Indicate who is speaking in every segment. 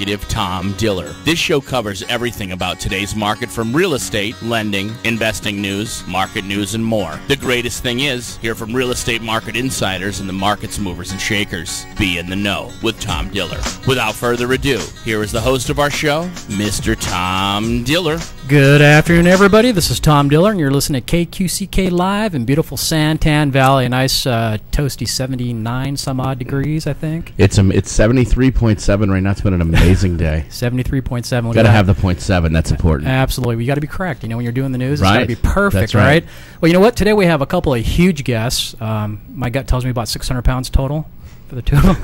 Speaker 1: executive Tom Diller. This show covers everything about today's market, from real estate, lending, investing news, market news, and more. The greatest thing is, hear from real estate market insiders and the market's movers and shakers. Be in the know with Tom Diller. Without further ado, here is the host of our show, Mr. Tom Diller.
Speaker 2: Good afternoon, everybody. This is Tom Diller, and you're listening to KQCK Live in beautiful Santan Valley. A nice toasty 79 some odd degrees, I think.
Speaker 3: It's 73.7 right now. It's been an amazing day.
Speaker 2: 73.7.
Speaker 3: Got to have the 0.7. That's important.
Speaker 2: Absolutely. You got to be correct. You know, when you're doing the news,
Speaker 3: right.
Speaker 2: It's got to be perfect,
Speaker 3: That's right?
Speaker 2: Well, you know what? Today we have a couple of huge guests. My gut tells me about 600 pounds total for the two of them.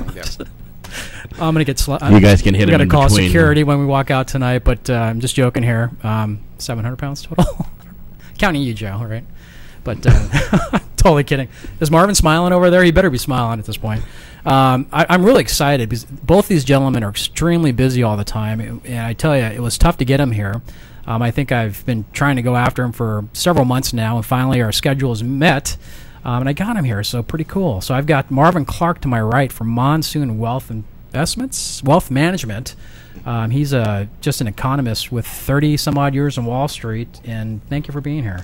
Speaker 2: I'm going to get
Speaker 3: you guys can hit it in between.
Speaker 2: We're going to call security when we walk out tonight, but I'm just joking here. 700 pounds total. Counting you, Joe, right? But totally kidding. Is Marvin smiling over there? He better be smiling at this point. I'm really excited because both these gentlemen are extremely busy all the time. And I tell you, it was tough to get them here. I think I've been trying to go after them for several months now, and finally our schedules met. And I got him here, so pretty cool. So I've got Marvin Clark to my right from Monsoon Wealth Management. He's just an economist with 30-some-odd years on Wall Street, and thank you for being here.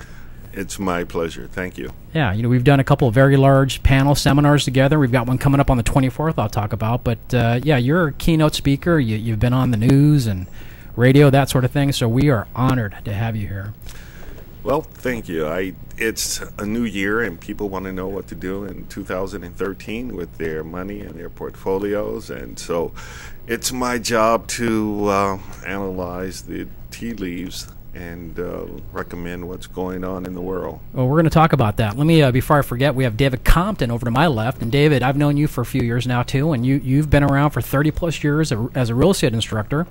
Speaker 4: It's my pleasure. Thank you.
Speaker 2: Yeah, you know, we've done a couple of very large panel seminars together. We've got one coming up on the 24th I'll talk about. But, yeah, you're a keynote speaker. You've been on the news and radio, that sort of thing, so we are honored to have you here.
Speaker 4: Well, thank you. It's a new year, and people want to know what to do in 2013 with their money and their portfolios, and so it's my job to analyze the tea leaves and recommend what's going on in the world.
Speaker 2: Well, we're going to talk about that. Let me, before I forget, we have David Compton over to my left. And David, I've known you for a few years now, too, and you've been around for 30-plus years as a real estate instructor.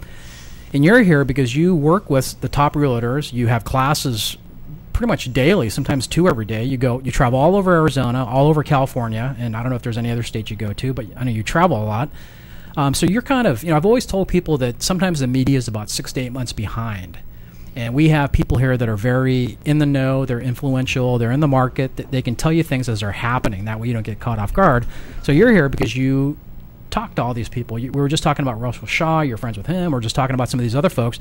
Speaker 2: And you're here because you work with the top realtors. You have classes pretty much daily, sometimes 2 every day. You travel all over Arizona, all over California, and I don't know if there's any other states you go to, but I know you travel a lot. So you're kind of, I've always told people that sometimes the media is about 6 to 8 months behind. And we have people here that are very in the know, they're influential, they're in the market, they can tell you things as they're happening. That way you don't get caught off guard. So you're here because you talk to all these people. We were just talking about Russell Shaw, you're friends with him, we're just talking about some of these other folks.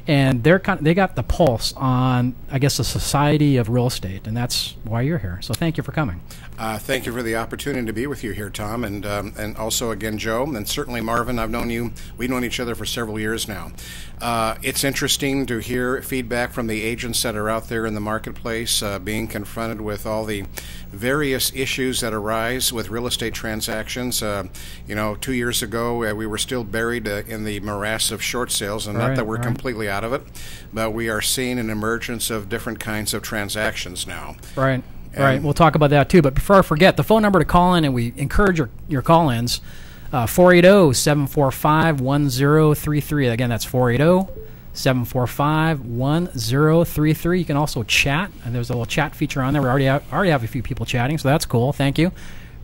Speaker 2: And they got the pulse on, I guess, the society of real estate, and that's why you're here. So thank you for coming.
Speaker 5: Thank you for the opportunity to be with you here, Tom, and also again, Joe, and certainly Marvin. We've known each other for several years now. It's interesting to hear feedback from the agents that are out there in the marketplace, being confronted with all the various issues that arise with real estate transactions. 2 years ago, we were still buried in the morass of short sales, and not that we're completely out of it, but we are seeing an emergence of different kinds of transactions now.
Speaker 2: Right. Right. We'll talk about that too. But before I forget, the phone number to call in, and we encourage your call-ins, 480-745-1033. Again, that's 480-745-1033. You can also chat, and there's a little chat feature on there. We already have a few people chatting, so that's cool. Thank you.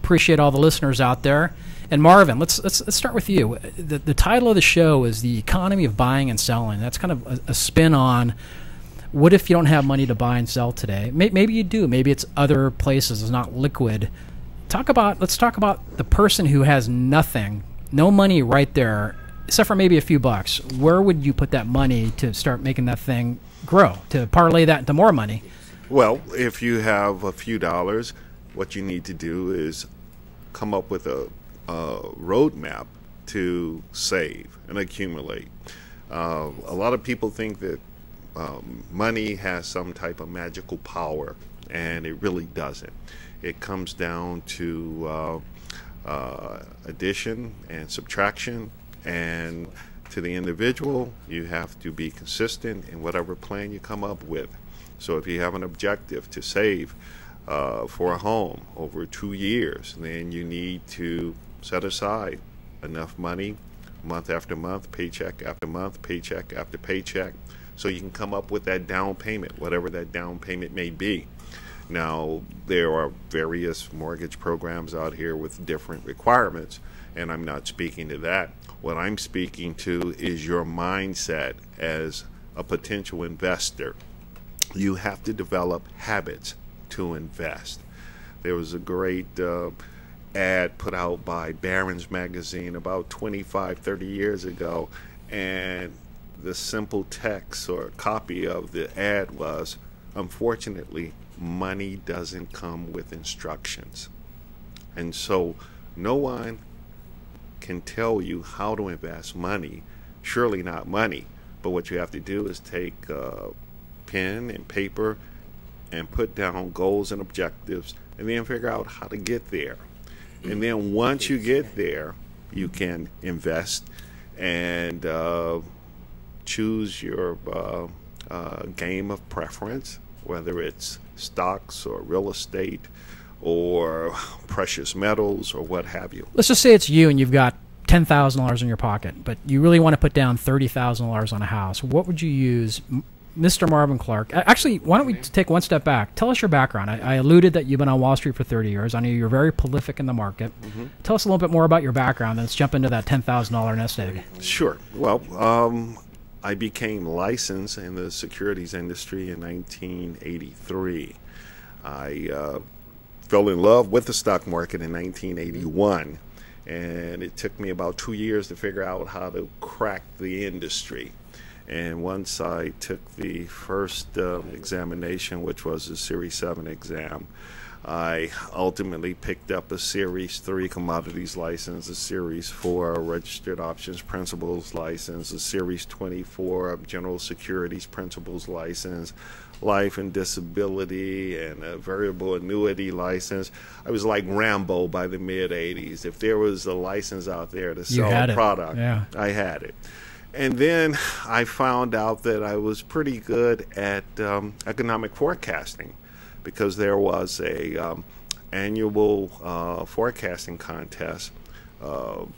Speaker 2: Appreciate all the listeners out there. And Marvin, let's start with you. The title of the show is The Economy of Buying and Selling. That's kind of a spin on what if you don't have money to buy and sell today? Maybe you do. Maybe it's other places. It's not liquid. Let's talk about the person who has nothing, no money right there, except for maybe a few bucks. Where would you put that money to start making that thing grow, to parlay that into more money?
Speaker 4: Well, if you have a few dollars, what you need to do is come up with a roadmap to save and accumulate. A lot of people think that money has some type of magical power, and it really doesn't. It comes down to addition and subtraction, and to the individual, you have to be consistent in whatever plan you come up with. So if you have an objective to save for a home over 2 years, then you need to set aside enough money month after month, paycheck after month, paycheck after paycheck, so you can come up with that down payment, whatever that down payment may be. Now, there are various mortgage programs out here with different requirements, and I'm not speaking to that. What I'm speaking to is your mindset as a potential investor. You have to develop habits to invest. There was a great ad put out by Barron's magazine about 25, 30 years ago, And the simple text or copy of the ad was, unfortunately, money doesn't come with instructions. And so no one can tell you how to invest money, surely not money. But what you have to do is take pen and paper and put down goals and objectives and then figure out how to get there. And then once you get there, you can invest and choose your game of preference, whether it's stocks or real estate or precious metals or what have you.
Speaker 2: Let's just say it's you and you've got $10,000 in your pocket, but you really want to put down $30,000 on a house. What would you use? Mr. Marvin Clark. Actually, why don't we take one step back? Tell us your background. I alluded that you've been on Wall Street for 30 years. I know you're very prolific in the market. Tell us a little bit more about your background, and let's jump into that $10,000 nest egg.
Speaker 4: Sure. Well, I became licensed in the securities industry in 1983. I fell in love with the stock market in 1981, and it took me about 2 years to figure out how to crack the industry. And once I took the first examination, which was a Series 7 exam, I ultimately picked up a Series 3 commodities license, a Series 4 registered options principles license, a Series 24 general securities principles license, life and disability, and a variable annuity license. I was like Rambo by the mid-'80s. If there was a license out there to sell a product, I had it. And then I found out that I was pretty good at economic forecasting, because there was a annual forecasting contest. It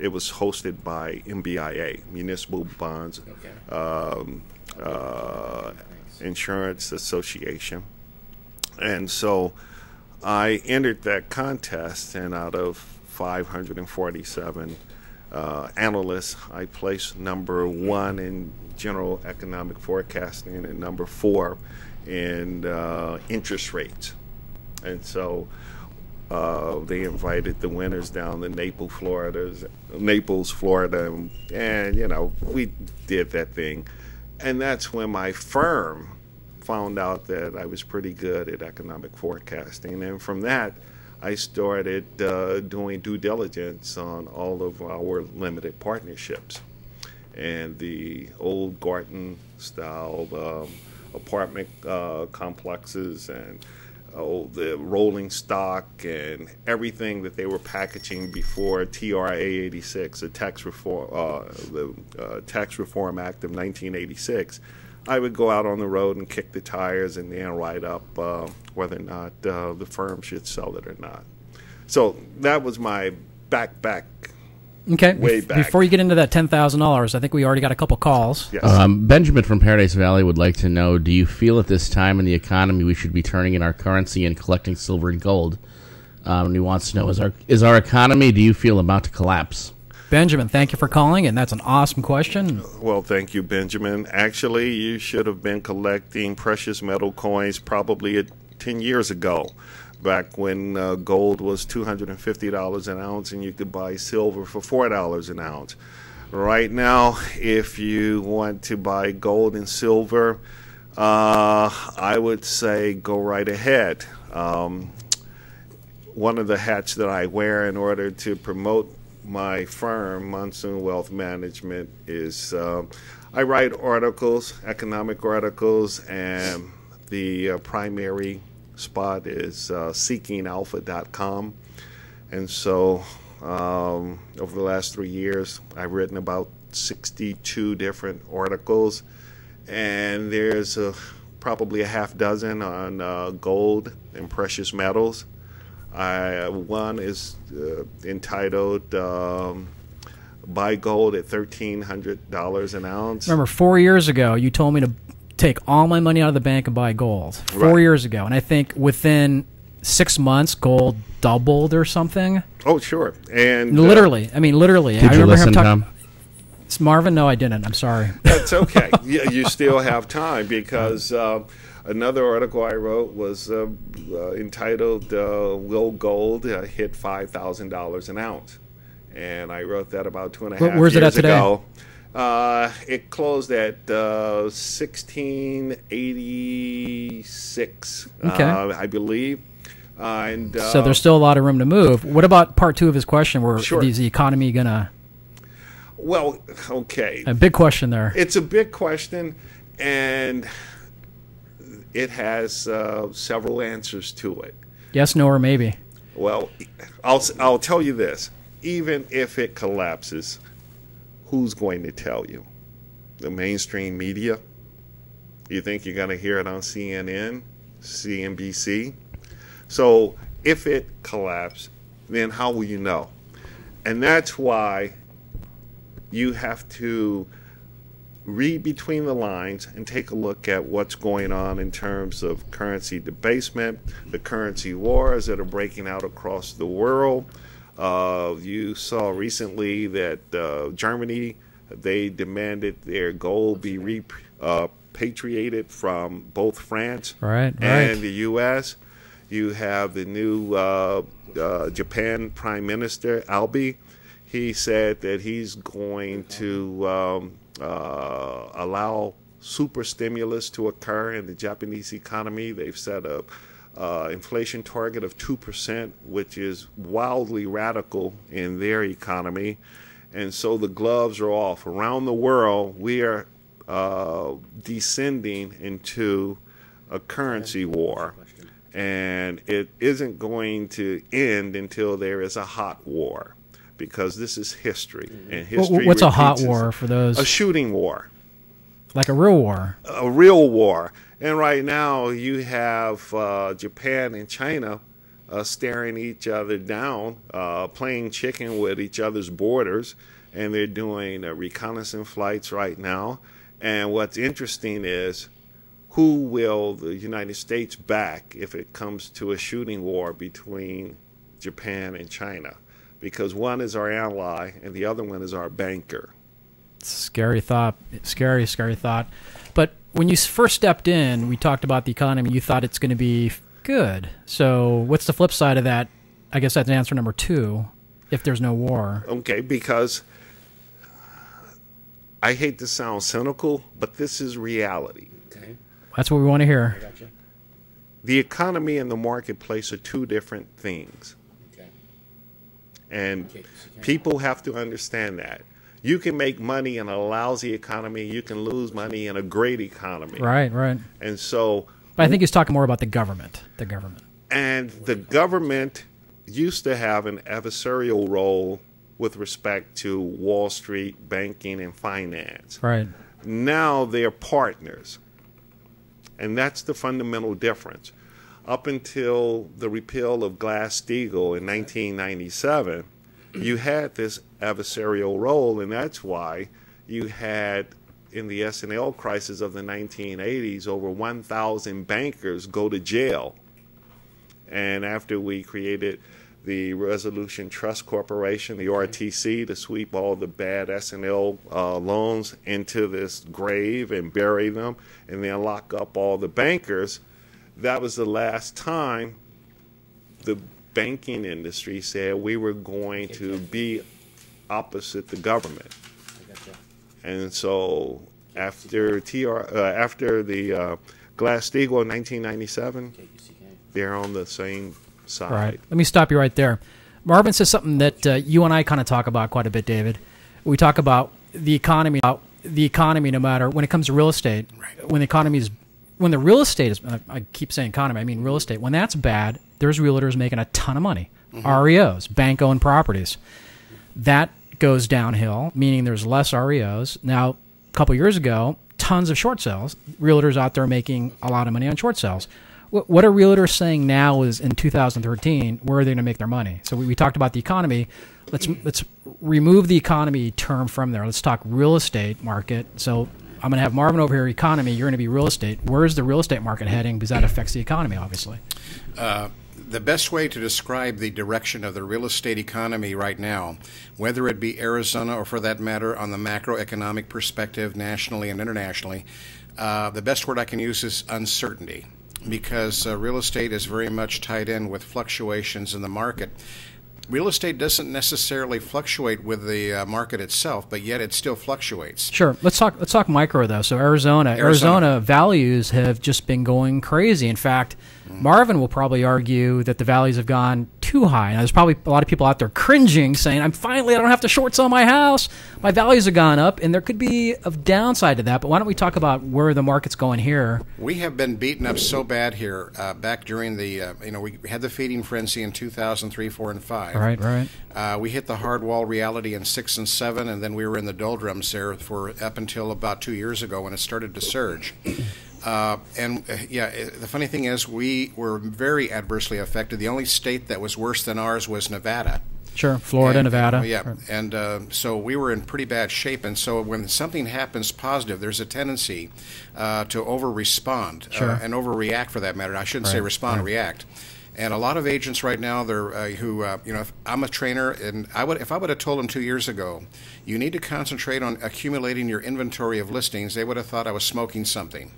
Speaker 4: was hosted by MBIA, Municipal Bonds Insurance Association. And so I entered that contest, and out of 547 analysts, I placed number 1 in general economic forecasting and number 4 in interest rates. And so they invited the winners down to Naples, Florida, and you know, we did that thing. And that's when my firm found out that I was pretty good at economic forecasting, and from that I started doing due diligence on all of our limited partnerships. And the old Garden-style apartment complexes, and the rolling stock, and everything that they were packaging before TRA 86, the Tax Reform Act of 1986. I would go out on the road and kick the tires and then write up whether or not the firm should sell it or not. So that was my back.
Speaker 2: Okay.
Speaker 4: Way back.
Speaker 2: Before you get into that $10,000, I think we already got a couple calls.
Speaker 4: Yes.
Speaker 3: Benjamin from Paradise Valley would like to know, do you feel at this time in the economy we should be turning in our currency and collecting silver and gold? And he wants to know, is our economy, do you feel, about to collapse?
Speaker 2: Benjamin, thank you for calling, and that's an awesome question.
Speaker 4: Well, thank you, Benjamin. Actually, you should have been collecting precious metal coins probably 10 years ago, back when gold was $250 an ounce and you could buy silver for $4 an ounce. Right now, if you want to buy gold and silver, I would say go right ahead. One of the hats that I wear in order to promote my firm, Monsoon Wealth Management, is I write articles, economic articles, and the primary spot is seekingalpha.com. And so over the last 3 years, I've written about 62 different articles, and there's probably a half dozen on gold and precious metals. One is entitled Buy Gold at $1,300 an ounce.
Speaker 2: Remember, 4 years ago, you told me to take all my money out of the bank and buy gold. 4 years ago. And I think within 6 months, gold doubled or something.
Speaker 4: Oh, sure. And
Speaker 2: literally. I mean, literally.
Speaker 3: Did
Speaker 2: I
Speaker 3: you
Speaker 2: remember
Speaker 3: listen,
Speaker 2: him
Speaker 3: Tom?
Speaker 2: Marvin, no, I didn't. I'm sorry.
Speaker 4: That's okay. You still have time, because another article I wrote was entitled Will Gold Hit $5,000 an ounce? and I wrote that about 2.5
Speaker 2: Where's it at
Speaker 4: years
Speaker 2: today?
Speaker 4: ago. It closed at 1686, I believe.
Speaker 2: So there's still a lot of room to move. What about part two of his question? Where
Speaker 4: Sure.
Speaker 2: is the economy gonna?
Speaker 4: Well, okay.
Speaker 2: A big question there.
Speaker 4: It's a big question, and it has several answers to it.
Speaker 2: Yes, no, or maybe.
Speaker 4: Well, I'll tell you this. Even if it collapses, who's going to tell you? The mainstream media? You think you're going to hear it on CNN, CNBC? So if it collapses, then how will you know? And that's why you have to read between the lines and take a look at what's going on in terms of currency debasement, the currency wars that are breaking out across the world. You saw recently that Germany, they demanded their gold be repatriated from both France and the U.S. You have the new Japan Prime Minister, Abe. He said that he's going to allow super stimulus to occur in the Japanese economy. They've set a inflation target of 2%, which is wildly radical in their economy. And so the gloves are off. Around the world, we are descending into a currency war. And it isn't going to end until there is a hot war, because this is history. And history
Speaker 2: What's a hot
Speaker 4: repeats
Speaker 2: war for those?
Speaker 4: A shooting war.
Speaker 2: Like a real war.
Speaker 4: A real war. And right now you have Japan and China staring each other down, playing chicken with each other's borders, and they're doing reconnaissance flights right now. And what's interesting is, who will the United States back if it comes to a shooting war between Japan and China? Because one is our ally and the other one is our banker.
Speaker 2: Scary thought. Scary thought. But when you first stepped in, we talked about the economy. You thought it's going to be good. So what's the flip side of that? I guess that's answer number two, if there's no war.
Speaker 4: Okay, because I hate to sound cynical, but this is reality.
Speaker 3: Okay.
Speaker 2: That's what we want to hear.
Speaker 3: I got you.
Speaker 4: The economy and the marketplace are two different things.
Speaker 3: Okay.
Speaker 4: And people have to understand that. You can make money in a lousy economy. You can lose money in a great economy.
Speaker 2: Right.
Speaker 4: And so...
Speaker 2: But I think he's talking more about the government.
Speaker 4: And the government used to have an adversarial role with respect to Wall Street, banking, and finance.
Speaker 2: Right.
Speaker 4: Now they're partners. And that's the fundamental difference. Up until the repeal of Glass-Steagall in 1997, you had this adversarial role, and that's why you had, in the S&L crisis of the 1980s, over 1,000 bankers go to jail. And after we created the Resolution Trust Corporation, the RTC, to sweep all the bad S&L loans into this grave and bury them and then lock up all the bankers, that was the last time the banking industry said we were going to be opposite the government. And so after the Glass-Steagall in 1997, they're on the same side.
Speaker 2: Right. Let me stop you right there. Marvin says something that you and I kind of talk about quite a bit, David. We talk about the economy. No matter when it comes to real estate,
Speaker 5: Right.
Speaker 2: When the real estate is, I keep saying economy, I mean real estate. When that's bad, there's realtors making a ton of money. REOs, bank-owned properties. That goes downhill, meaning there's less REOs. Now, a couple years ago, tons of short sales. Realtors out there making a lot of money on short sales. What are realtors saying now is in 2013, where are they going to make their money? So we talked about the economy. Let's remove the economy term from there. Let's talk real estate market. So I'm going to have Marvin over here, economy. You're going to be real estate. Where's the real estate market heading? Because that affects the economy, obviously.
Speaker 5: The best way to describe the direction of the real estate economy right now, whether it be Arizona or for that matter on the macroeconomic perspective nationally and internationally, the best word I can use is uncertainty, because real estate is very much tied in with fluctuations in the market. real estate doesn't necessarily fluctuate with the market itself, but yet it still fluctuates.
Speaker 2: Sure. Let's talk micro though. So Arizona values have just been going crazy. In fact, Marvin will probably argue that the values have gone too high. Now, there's probably a lot of people out there cringing, saying, I don't have to short sell my house. My values have gone up, and there could be a downside to that. But why don't we talk about where the market's going here?
Speaker 5: We have been beaten up so bad here back during the, we had the feeding frenzy in 2003, 4, and 5.
Speaker 2: Right.
Speaker 5: We hit the hard wall reality in 6 and 7, and then we were in the doldrums there for up until about 2 years ago when it started to surge. The funny thing is we were very adversely affected. The only state that was worse than ours was Nevada.
Speaker 2: Sure, Florida, Nevada.
Speaker 5: Yeah, and so we were in pretty bad shape. And so when something happens positive, there's a tendency to over-respond and overreact, for that matter. I shouldn't say respond, react. And a lot of agents right now, they're if I'm a trainer, and if I would have told them 2 years ago, you need to concentrate on accumulating your inventory of listings, they would have thought I was smoking something.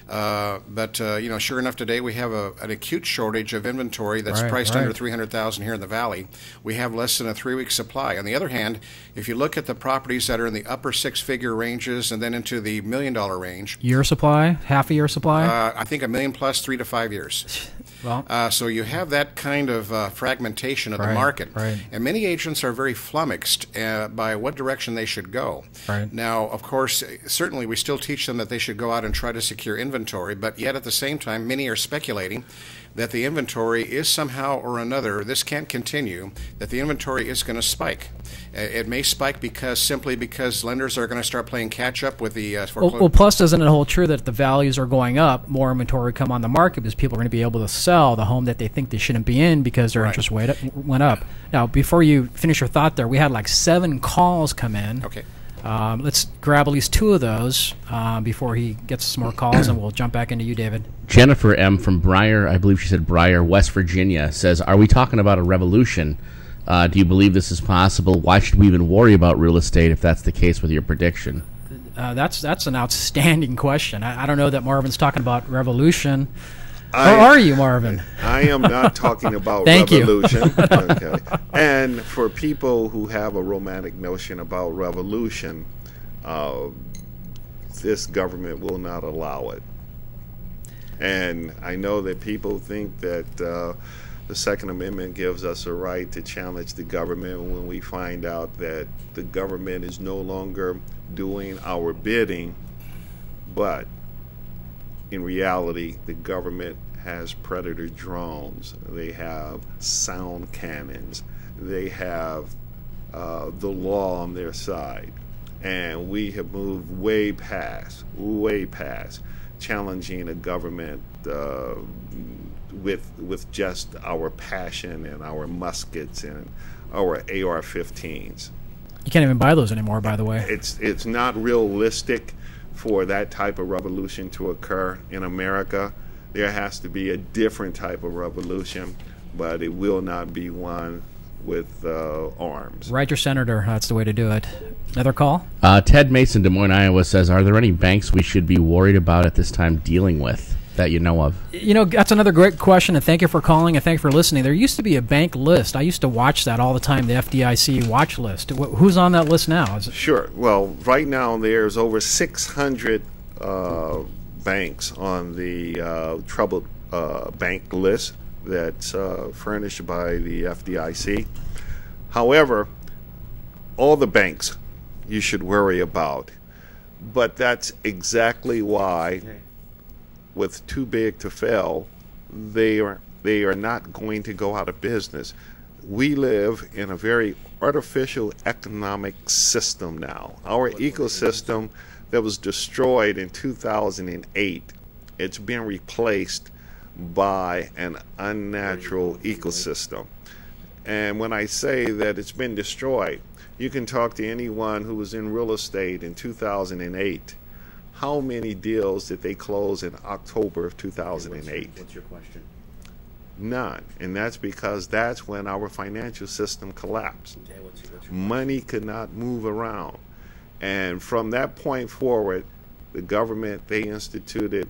Speaker 5: But sure enough, today we have an acute shortage of inventory that's priced under $300,000 here in the Valley. We have less than a 3-week supply. On the other hand, if you look at the properties that are in the upper 6-figure ranges and then into the $1 million range,
Speaker 2: year supply, half a year supply.
Speaker 5: I think $1 million plus 3 to 5 years.
Speaker 2: Well,
Speaker 5: so you have that kind of fragmentation of the market, and many agents are very flummoxed by what direction they should go. Now, of course, certainly we still teach them that they should go out and try to secure inventory, but yet at the same time, many are speculating that the inventory is somehow or another, this can't continue, that the inventory is going to spike. It may spike simply because lenders are going to start playing catch up with the foreclosure.
Speaker 2: Well, plus, doesn't it hold true that if the values are going up, more inventory come on the market because people are going to be able to sell the home that they think they shouldn't be in because their interest went up. Now, before you finish your thought there, we had like 7 calls come in.
Speaker 5: Okay.
Speaker 2: Let's grab at least 2 of those before he gets some more calls, and we'll jump back into you, David.
Speaker 3: Jennifer M. from Briar, I believe she said Briar, West Virginia, says, are we talking about a revolution? Do you believe this is possible? Why should we even worry about real estate if that's the case with your prediction?
Speaker 2: That's an outstanding question. I don't know that Marvin's talking about revolution. Or are you, Marvin?
Speaker 4: I am not talking about
Speaker 2: Thank
Speaker 4: revolution.
Speaker 2: You.
Speaker 4: Okay. And for people who have a romantic notion about revolution, this government will not allow it. And I know that people think that the Second Amendment gives us a right to challenge the government when we find out that the government is no longer doing our bidding, but in reality, the government has predator drones. They have sound cannons. They have the law on their side. And we have moved way past challenging a government with just our passion and our muskets and our AR-15s.
Speaker 2: You can't even buy those anymore, by the way.
Speaker 4: It's not realistic for that type of revolution to occur in America. There has to be a different type of revolution, but it will not be one with arms.
Speaker 2: Write your senator. That's the way to do it. Another call?
Speaker 3: Ted Mason, Des Moines, Iowa, says, are there any banks we should be worried about at this time dealing with that you know of?
Speaker 2: That's another great question, and thank you for calling, and thank you for listening. There used to be a bank list. I used to watch that all the time, the FDIC watch list. Who's on that list now?
Speaker 4: Sure. Well, right now there's over 600 banks on the troubled bank list that's furnished by the FDIC. However, all the banks you should worry about, but that's exactly why, with too big to fail, they are not going to go out of business. We live in a very artificial economic system now. Our ecosystem that was destroyed in 2008, it's been replaced by an unnatural ecosystem. And when I say that it's been destroyed, you can talk to anyone who was in real estate in 2008. How many deals did they close in October of 2008?
Speaker 3: What's your question?
Speaker 4: None. And that's because that's when our financial system collapsed.
Speaker 3: Okay, what's your
Speaker 4: Money could not move around. And from that point forward, the government, they instituted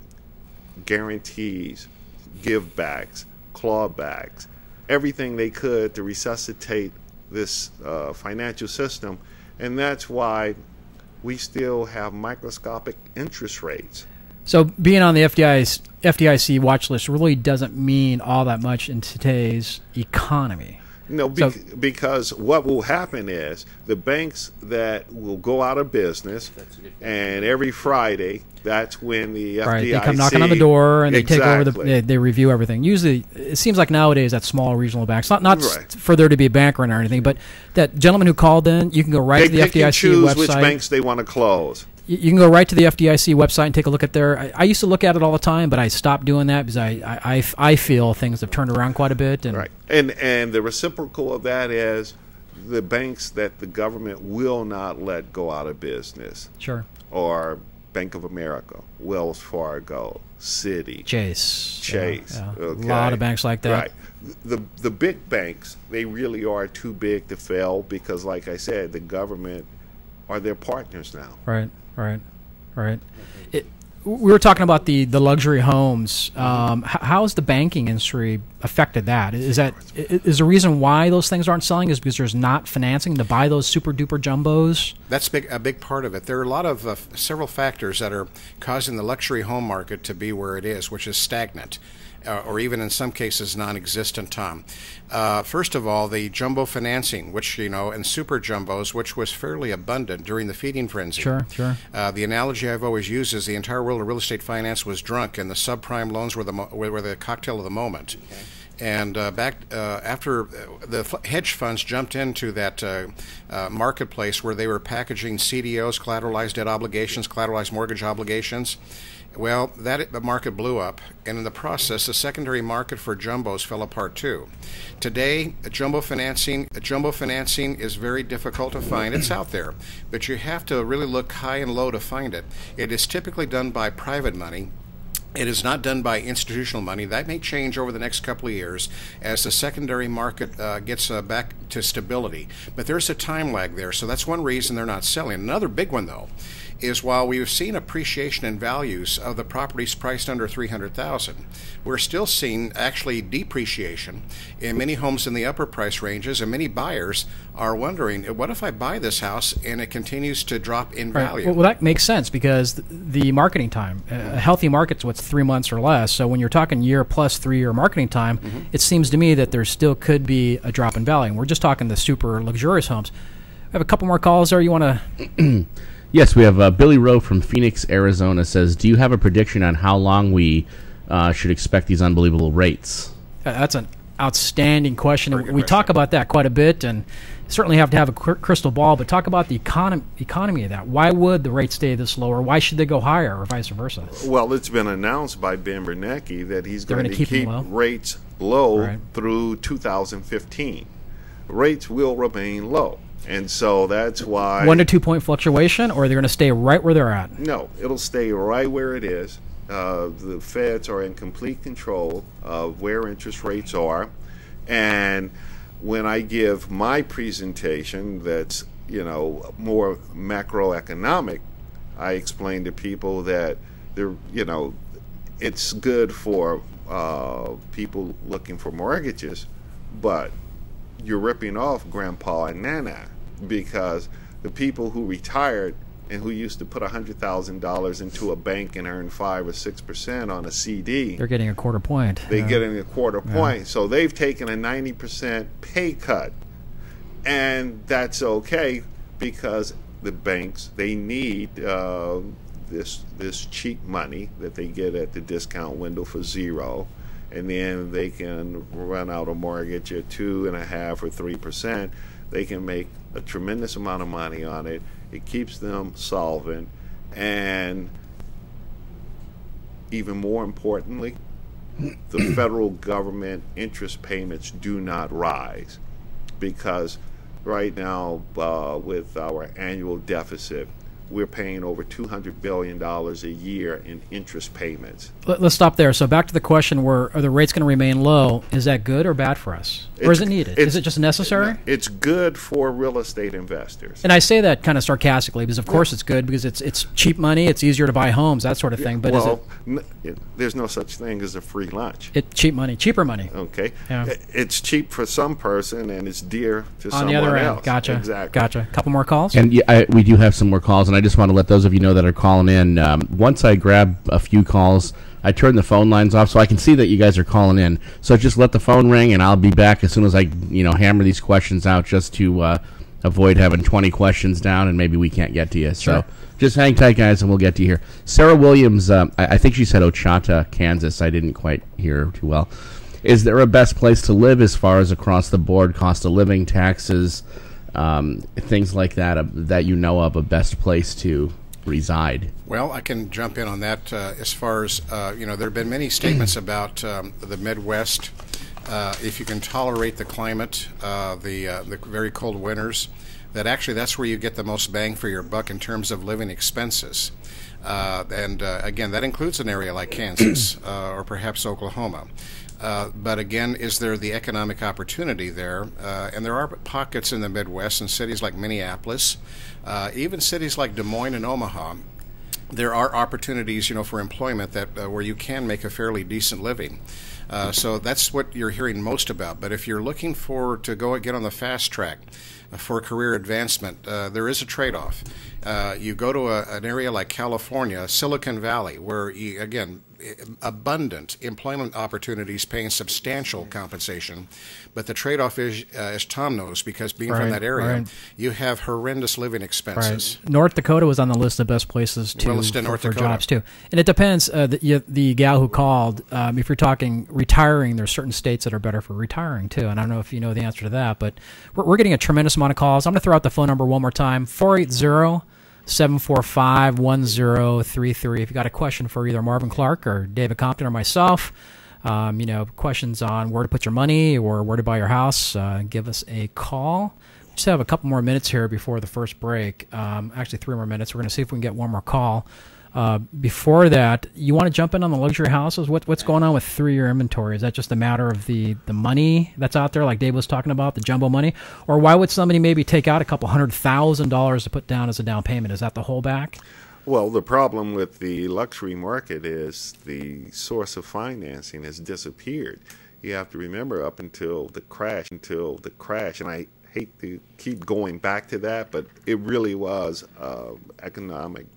Speaker 4: guarantees, give backs, clawbacks, everything they could to resuscitate this financial system, and that's why we still have microscopic interest rates.
Speaker 2: So being on the FDIC watch list really doesn't mean all that much in today's economy.
Speaker 4: No, because what will happen is the banks that will go out of business, and every Friday, that's when the FDIC...
Speaker 2: Right, they come knocking on the door, and they take over
Speaker 4: Exactly.
Speaker 2: they review everything. Usually, it seems like nowadays that small regional banks, not
Speaker 4: Right.
Speaker 2: for there to be a bank run or anything, but that gentleman who called in, you can go right
Speaker 4: They
Speaker 2: to the
Speaker 4: pick and
Speaker 2: FDIC
Speaker 4: choose
Speaker 2: website.
Speaker 4: which banks they want to close.
Speaker 2: You can go right to the FDIC website and take a look at their... I used to look at it all the time, but I stopped doing that because I feel things have turned around quite a bit. And
Speaker 4: Right. And the reciprocal of that is the banks that the government will not let go out of business
Speaker 2: Sure.
Speaker 4: are Bank of America, Wells Fargo, Citi,
Speaker 2: Chase.
Speaker 4: Chase.
Speaker 2: Yeah.
Speaker 4: Okay.
Speaker 2: A lot of banks like that.
Speaker 4: Right. The big banks, they really are too big to fail because, like I said, the government are their partners now.
Speaker 2: Right. We were talking about the luxury homes. How's the banking industry affected that? Is the reason why those things aren't selling is because there's not financing to buy those super duper jumbos?
Speaker 5: That's a big part of it. There are a lot of several factors that are causing the luxury home market to be where it is, which is stagnant. Or even in some cases non-existent, Tom. First of all, the jumbo financing, which, and super jumbos, which was fairly abundant during the feeding frenzy.
Speaker 2: Sure.
Speaker 5: The analogy I've always used is the entire world of real estate finance was drunk, and the subprime loans were the cocktail of the moment. Okay. And after the hedge funds jumped into that marketplace where they were packaging CDOs, collateralized debt obligations, collateralized mortgage obligations, well, the market blew up, and in the process, the secondary market for jumbos fell apart too. Today, jumbo financing is very difficult to find. It's out there, but you have to really look high and low to find it. It is typically done by private money. It is not done by institutional money. That may change over the next couple of years as the secondary market gets back to stability. But there's a time lag there, so that's one reason they're not selling. Another big one, though, is while we've seen appreciation in values of the properties priced under $300,000, we're still seeing actually depreciation in many homes in the upper price ranges, and many buyers are wondering, what if I buy this house and it continues to drop in value?
Speaker 2: Well, that makes sense because the marketing time, a healthy market's what's 3 months or less. So when you're talking year plus 3 year marketing time, it seems to me that there still could be a drop in value. And we're just talking the super luxurious homes. We have a couple more calls there. You want to...
Speaker 3: Yes, we have Billy Rowe from Phoenix, Arizona says, do you have a prediction on how long we should expect these unbelievable rates?
Speaker 2: That's an outstanding question. We
Speaker 5: question.
Speaker 2: talk about that quite a bit and certainly have to have a crystal ball, but talk about the economy of that. Why would the rates stay this low, or why should they go higher, or vice versa?
Speaker 4: Well, it's been announced by Ben Bernanke that he's
Speaker 2: They're
Speaker 4: going to keep rates low through 2015. Rates will remain low. And so that's why...
Speaker 2: 1 to 2 point fluctuation, or they're going to stay right where they're at?
Speaker 4: No, it'll stay right where it is. The Feds are in complete control of where interest rates are. And when I give my presentation that's, more macroeconomic, I explain to people that it's good for people looking for mortgages, but you're ripping off Grandpa and Nana, because the people who retired and who used to put $100,000 into a bank and earn 5 or 6% on a CD,
Speaker 2: they're getting a quarter point.
Speaker 4: They're getting a quarter point. So they've taken a 90% pay cut, and that's okay because the banks, they need this cheap money that they get at the discount window for zero. And then they can run out a mortgage at 2.5% or 3%. They can make a tremendous amount of money on it. It keeps them solvent, and even more importantly, the federal government interest payments do not rise, because right now with our annual deficit, we're paying over $200 billion a year in interest payments.
Speaker 2: Let's stop there. So back to the question: are the rates going to remain low? Is that good or bad for us, or is it needed? Is it just necessary?
Speaker 4: It's good for real estate investors.
Speaker 2: And I say that kind of sarcastically because, of course, it's good because it's cheap money. It's easier to buy homes, that sort of thing. But
Speaker 4: there's no such thing as a free lunch.
Speaker 2: Cheaper money.
Speaker 4: Okay.
Speaker 2: Yeah.
Speaker 4: It's cheap for some person and it's dear to someone else.
Speaker 2: On the other end, gotcha.
Speaker 4: Exactly.
Speaker 2: Gotcha. A couple more calls.
Speaker 3: And we do have some more calls, and I just want to let those of you know that are calling in. Once I grab a few calls, I turn the phone lines off so I can see that you guys are calling in. So just let the phone ring, and I'll be back as soon as I hammer these questions out, just to avoid having 20 questions down and maybe we can't get to you. So just hang tight, guys, and we'll get to you here. Sarah Williams, I think she said Ochata, Kansas. I didn't quite hear too well. Is there a best place to live as far as across the board, cost of living, taxes, things like that, that you know of, a best place to reside?
Speaker 5: Well, I can jump in on that. As far as there have been many statements about the Midwest. If you can tolerate the climate, the very cold winters, that's where you get the most bang for your buck in terms of living expenses. And again, that includes an area like Kansas or perhaps Oklahoma. But again, is there the economic opportunity there? And there are pockets in the Midwest and cities like Minneapolis, even cities like Des Moines and Omaha. There are opportunities, for employment that where you can make a fairly decent living. So that's what you're hearing most about. But if you're looking to get on the fast track for career advancement, there is a trade-off. You go to an area like California, Silicon Valley, where, abundant employment opportunities paying substantial compensation. But the trade-off is, as Tom knows, because being from that area, you have horrendous living expenses.
Speaker 2: Right. North Dakota was on the list of best places for jobs, too. And it depends. The gal who called, if you're talking retiring, there's certain states that are better for retiring, too. And I don't know if you know the answer to that, but we're getting a tremendous amount of calls. I'm going to throw out the phone number one more time, 480-745-1033. If you got a question for either Marvin Clark or David Compton or myself, questions on where to put your money or where to buy your house, give us a call. We just have a couple more minutes here before the first break. Actually, 3 more minutes. We're going to see if we can get one more call. Before that, you want to jump in on the luxury houses? What's going on with 3-year inventory? Is that just a matter of the money that's out there, like Dave was talking about, the jumbo money? Or why would somebody maybe take out a couple $100,000 to put down as a down payment? Is that the holdback?
Speaker 4: Well, the problem with the luxury market is the source of financing has disappeared. You have to remember up until the crash, and I hate to keep going back to that, but it really was economic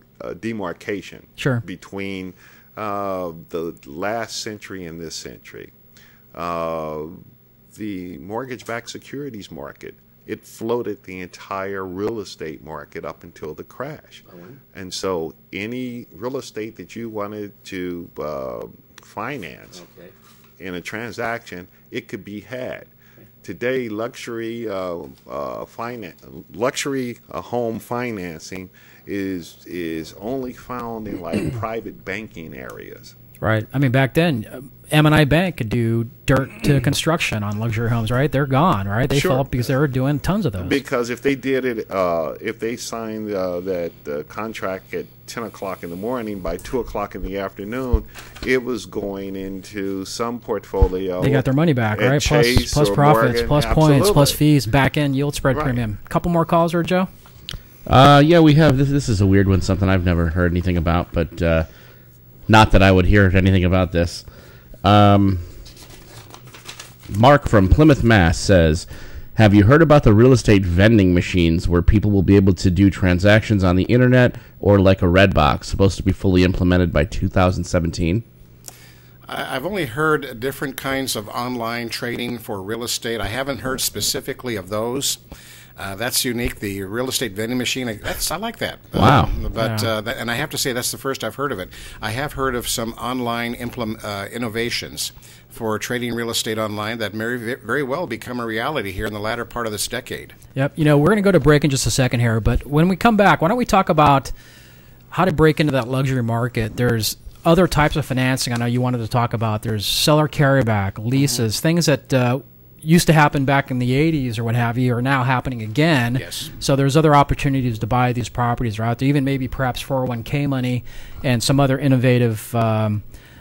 Speaker 4: demarcation between the last century and this century. The mortgage-backed securities market, it floated the entire real estate market up until the crash. And so any real estate that you wanted to finance in a transaction, it could be had. Today, luxury home financing is only found in like private banking areas.
Speaker 2: Right. I mean, back then, M&I Bank could do dirt to construction on luxury homes, right? They're gone, right? They fell because they were doing tons of those.
Speaker 4: Because if they did it, if they signed that contract at 10 o'clock in the morning, by 2 o'clock in the afternoon, it was going into some portfolio.
Speaker 2: They got their money back, right?
Speaker 4: Chase
Speaker 2: plus profits,
Speaker 4: Morgan,
Speaker 2: plus points, plus fees, back-end yield spread premium. A couple more calls, or Joe?
Speaker 3: Yeah, we have. This is a weird one, something I've never heard anything about, but not that I would hear anything about this. Mark from Plymouth, Mass. says, have you heard about the real estate vending machines where people will be able to do transactions on the internet or like a Redbox, supposed to be fully implemented by 2017?
Speaker 5: I've only heard different kinds of online trading for real estate. I haven't heard specifically of those. That's unique. The real estate vending machine. I like that.
Speaker 3: Wow.
Speaker 5: And I have to say that's the first I've heard of it. I have heard of some online innovations for trading real estate online that may very well become a reality here in the latter part of this decade.
Speaker 2: Yep. We're going to go to break in just a second here, but when we come back, why don't we talk about how to break into that luxury market? There's other types of financing I know you wanted to talk about. There's seller carryback, leases, things that used to happen back in the 80s or what have you are now happening again.
Speaker 5: Yes.
Speaker 2: So there's other opportunities to buy these properties are out there, even maybe perhaps 401k money and some other innovative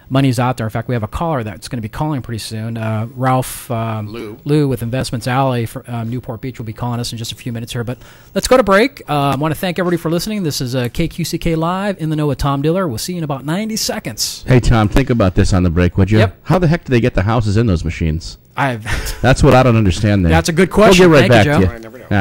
Speaker 2: money's out there. In fact, we have a caller that's going to be calling pretty soon. Ralph Lou with Investments Alley for Newport Beach will be calling us in just a few minutes here. But let's go to break. I want to thank everybody for listening. This is KQCK Live, In the Know with Tom Diller. We'll see you in about 90 seconds.
Speaker 3: Hey, Tom, think about this on the break, would you?
Speaker 2: Yep.
Speaker 3: How the heck do they get the houses in those machines?
Speaker 2: That's
Speaker 3: That's what I don't understand there.
Speaker 2: a good question.
Speaker 3: We'll get right
Speaker 2: Thank you,
Speaker 3: back
Speaker 2: Joe.
Speaker 3: to you. All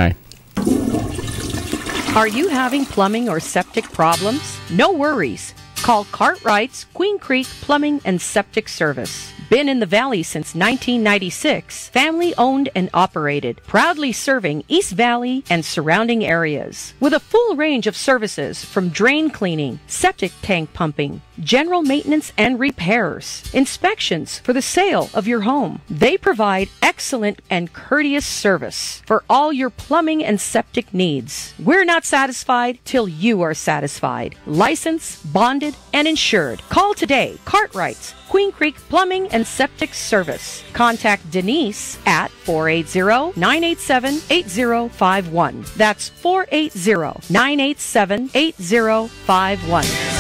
Speaker 3: right.
Speaker 6: Are you having plumbing or septic problems? No worries. Call Cartwright's Queen Creek Plumbing and Septic Service. Been in the Valley since 1996. Family owned and operated. Proudly serving East Valley and surrounding areas. With a full range of services from drain cleaning, septic tank pumping, general maintenance and repairs, inspections for the sale of your home. They provide excellent and courteous service for all your plumbing and septic needs. We're not satisfied till you are satisfied. Licensed, bonded, and insured. Call today. Cartwright's Queen Creek Plumbing and Septic Service. Contact Denise at 480-987-8051. That's 480-987-8051.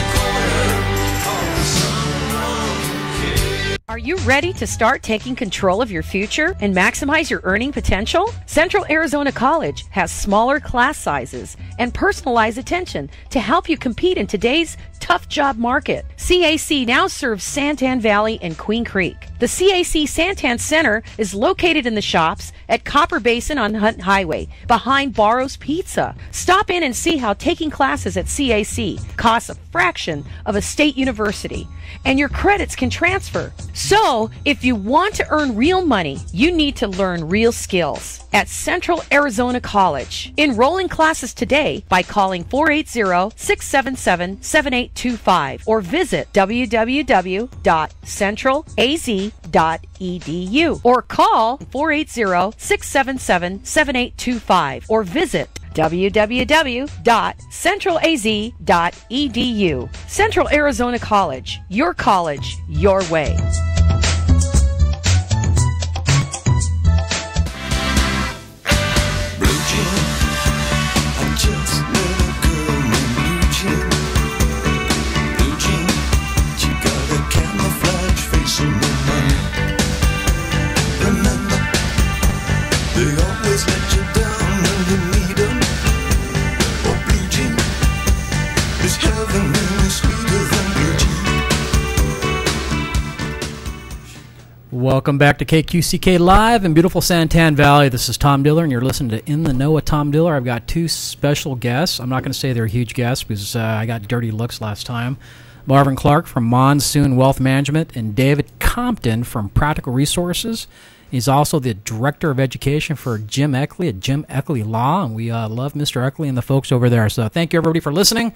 Speaker 6: Are you ready to start taking control of your future and maximize your earning potential? Central Arizona College has smaller class sizes and personalized attention to help you compete in today's tough job market. CAC now serves Santan Valley and Queen Creek. The CAC Santan Center is located in the shops at Copper Basin on Hunt Highway, behind Barrow's Pizza. Stop in and see how taking classes at CAC costs a fraction of a state university, and your credits can transfer. So, if you want to earn real money, you need to learn real skills at Central Arizona College. Enroll in classes today by calling 480-677-7825 or visit www.centralaz.edu or call 480-677-7825 or visit www.centralaz.edu. Central Arizona College, your way.
Speaker 2: Welcome back to KQCK Live in beautiful Santan Valley. This is Tom Diller, and you're listening to In the Know with Tom Diller. I've got two special guests. I'm not going to say they're huge guests because I got dirty looks last time. Marvin Clark from Monsoon Wealth Management and David Compton from Practical Resources. He's also the Director of Education for Jim Eckley at Jim Eckley Law, and we love Mr. Eckley and the folks over there. So thank you, everybody, for listening.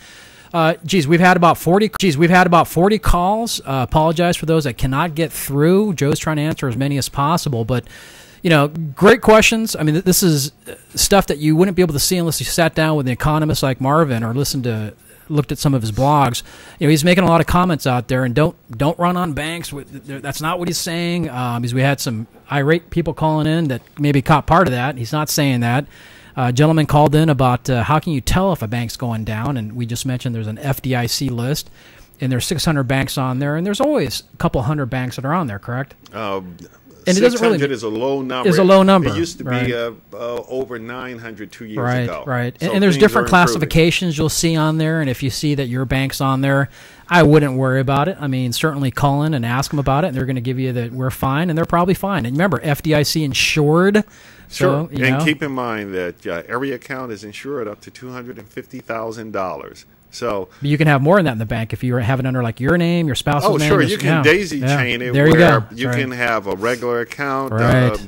Speaker 2: We've had about 40 calls. Apologize for those that cannot get through. Joe's trying to answer as many as possible, but great questions. I mean, this is stuff that you wouldn't be able to see unless you sat down with an economist like Marvin or looked at some of his blogs. He's making a lot of comments out there, and don't run on banks. That's not what he's saying. Because we had some irate people calling in that maybe caught part of that. He's not saying that. A gentleman called in about how can you tell if a bank's going down, and we just mentioned there's an FDIC list, and there's 600 banks on there, and there's always a couple hundred banks that are on there, correct?
Speaker 4: And 600 is a low number.
Speaker 2: Is a low number.
Speaker 4: It used to be over 900 2 years ago.
Speaker 2: Right.
Speaker 4: So
Speaker 2: and there's different
Speaker 4: improving.
Speaker 2: classifications you'll see on there, and if you see that your bank's on there, I wouldn't worry about it. I mean, certainly call in and ask them about it, and they're going to give you that we're fine, and they're probably fine. And remember, FDIC insured.
Speaker 4: Sure.
Speaker 2: So,
Speaker 4: and keep in mind that every account is insured up to $250,000. So
Speaker 2: you can have more than that in the bank if you have it under like your name, your spouse's name.
Speaker 4: Oh, sure. You can daisy chain it
Speaker 2: there
Speaker 4: where
Speaker 2: you
Speaker 4: can have a regular account,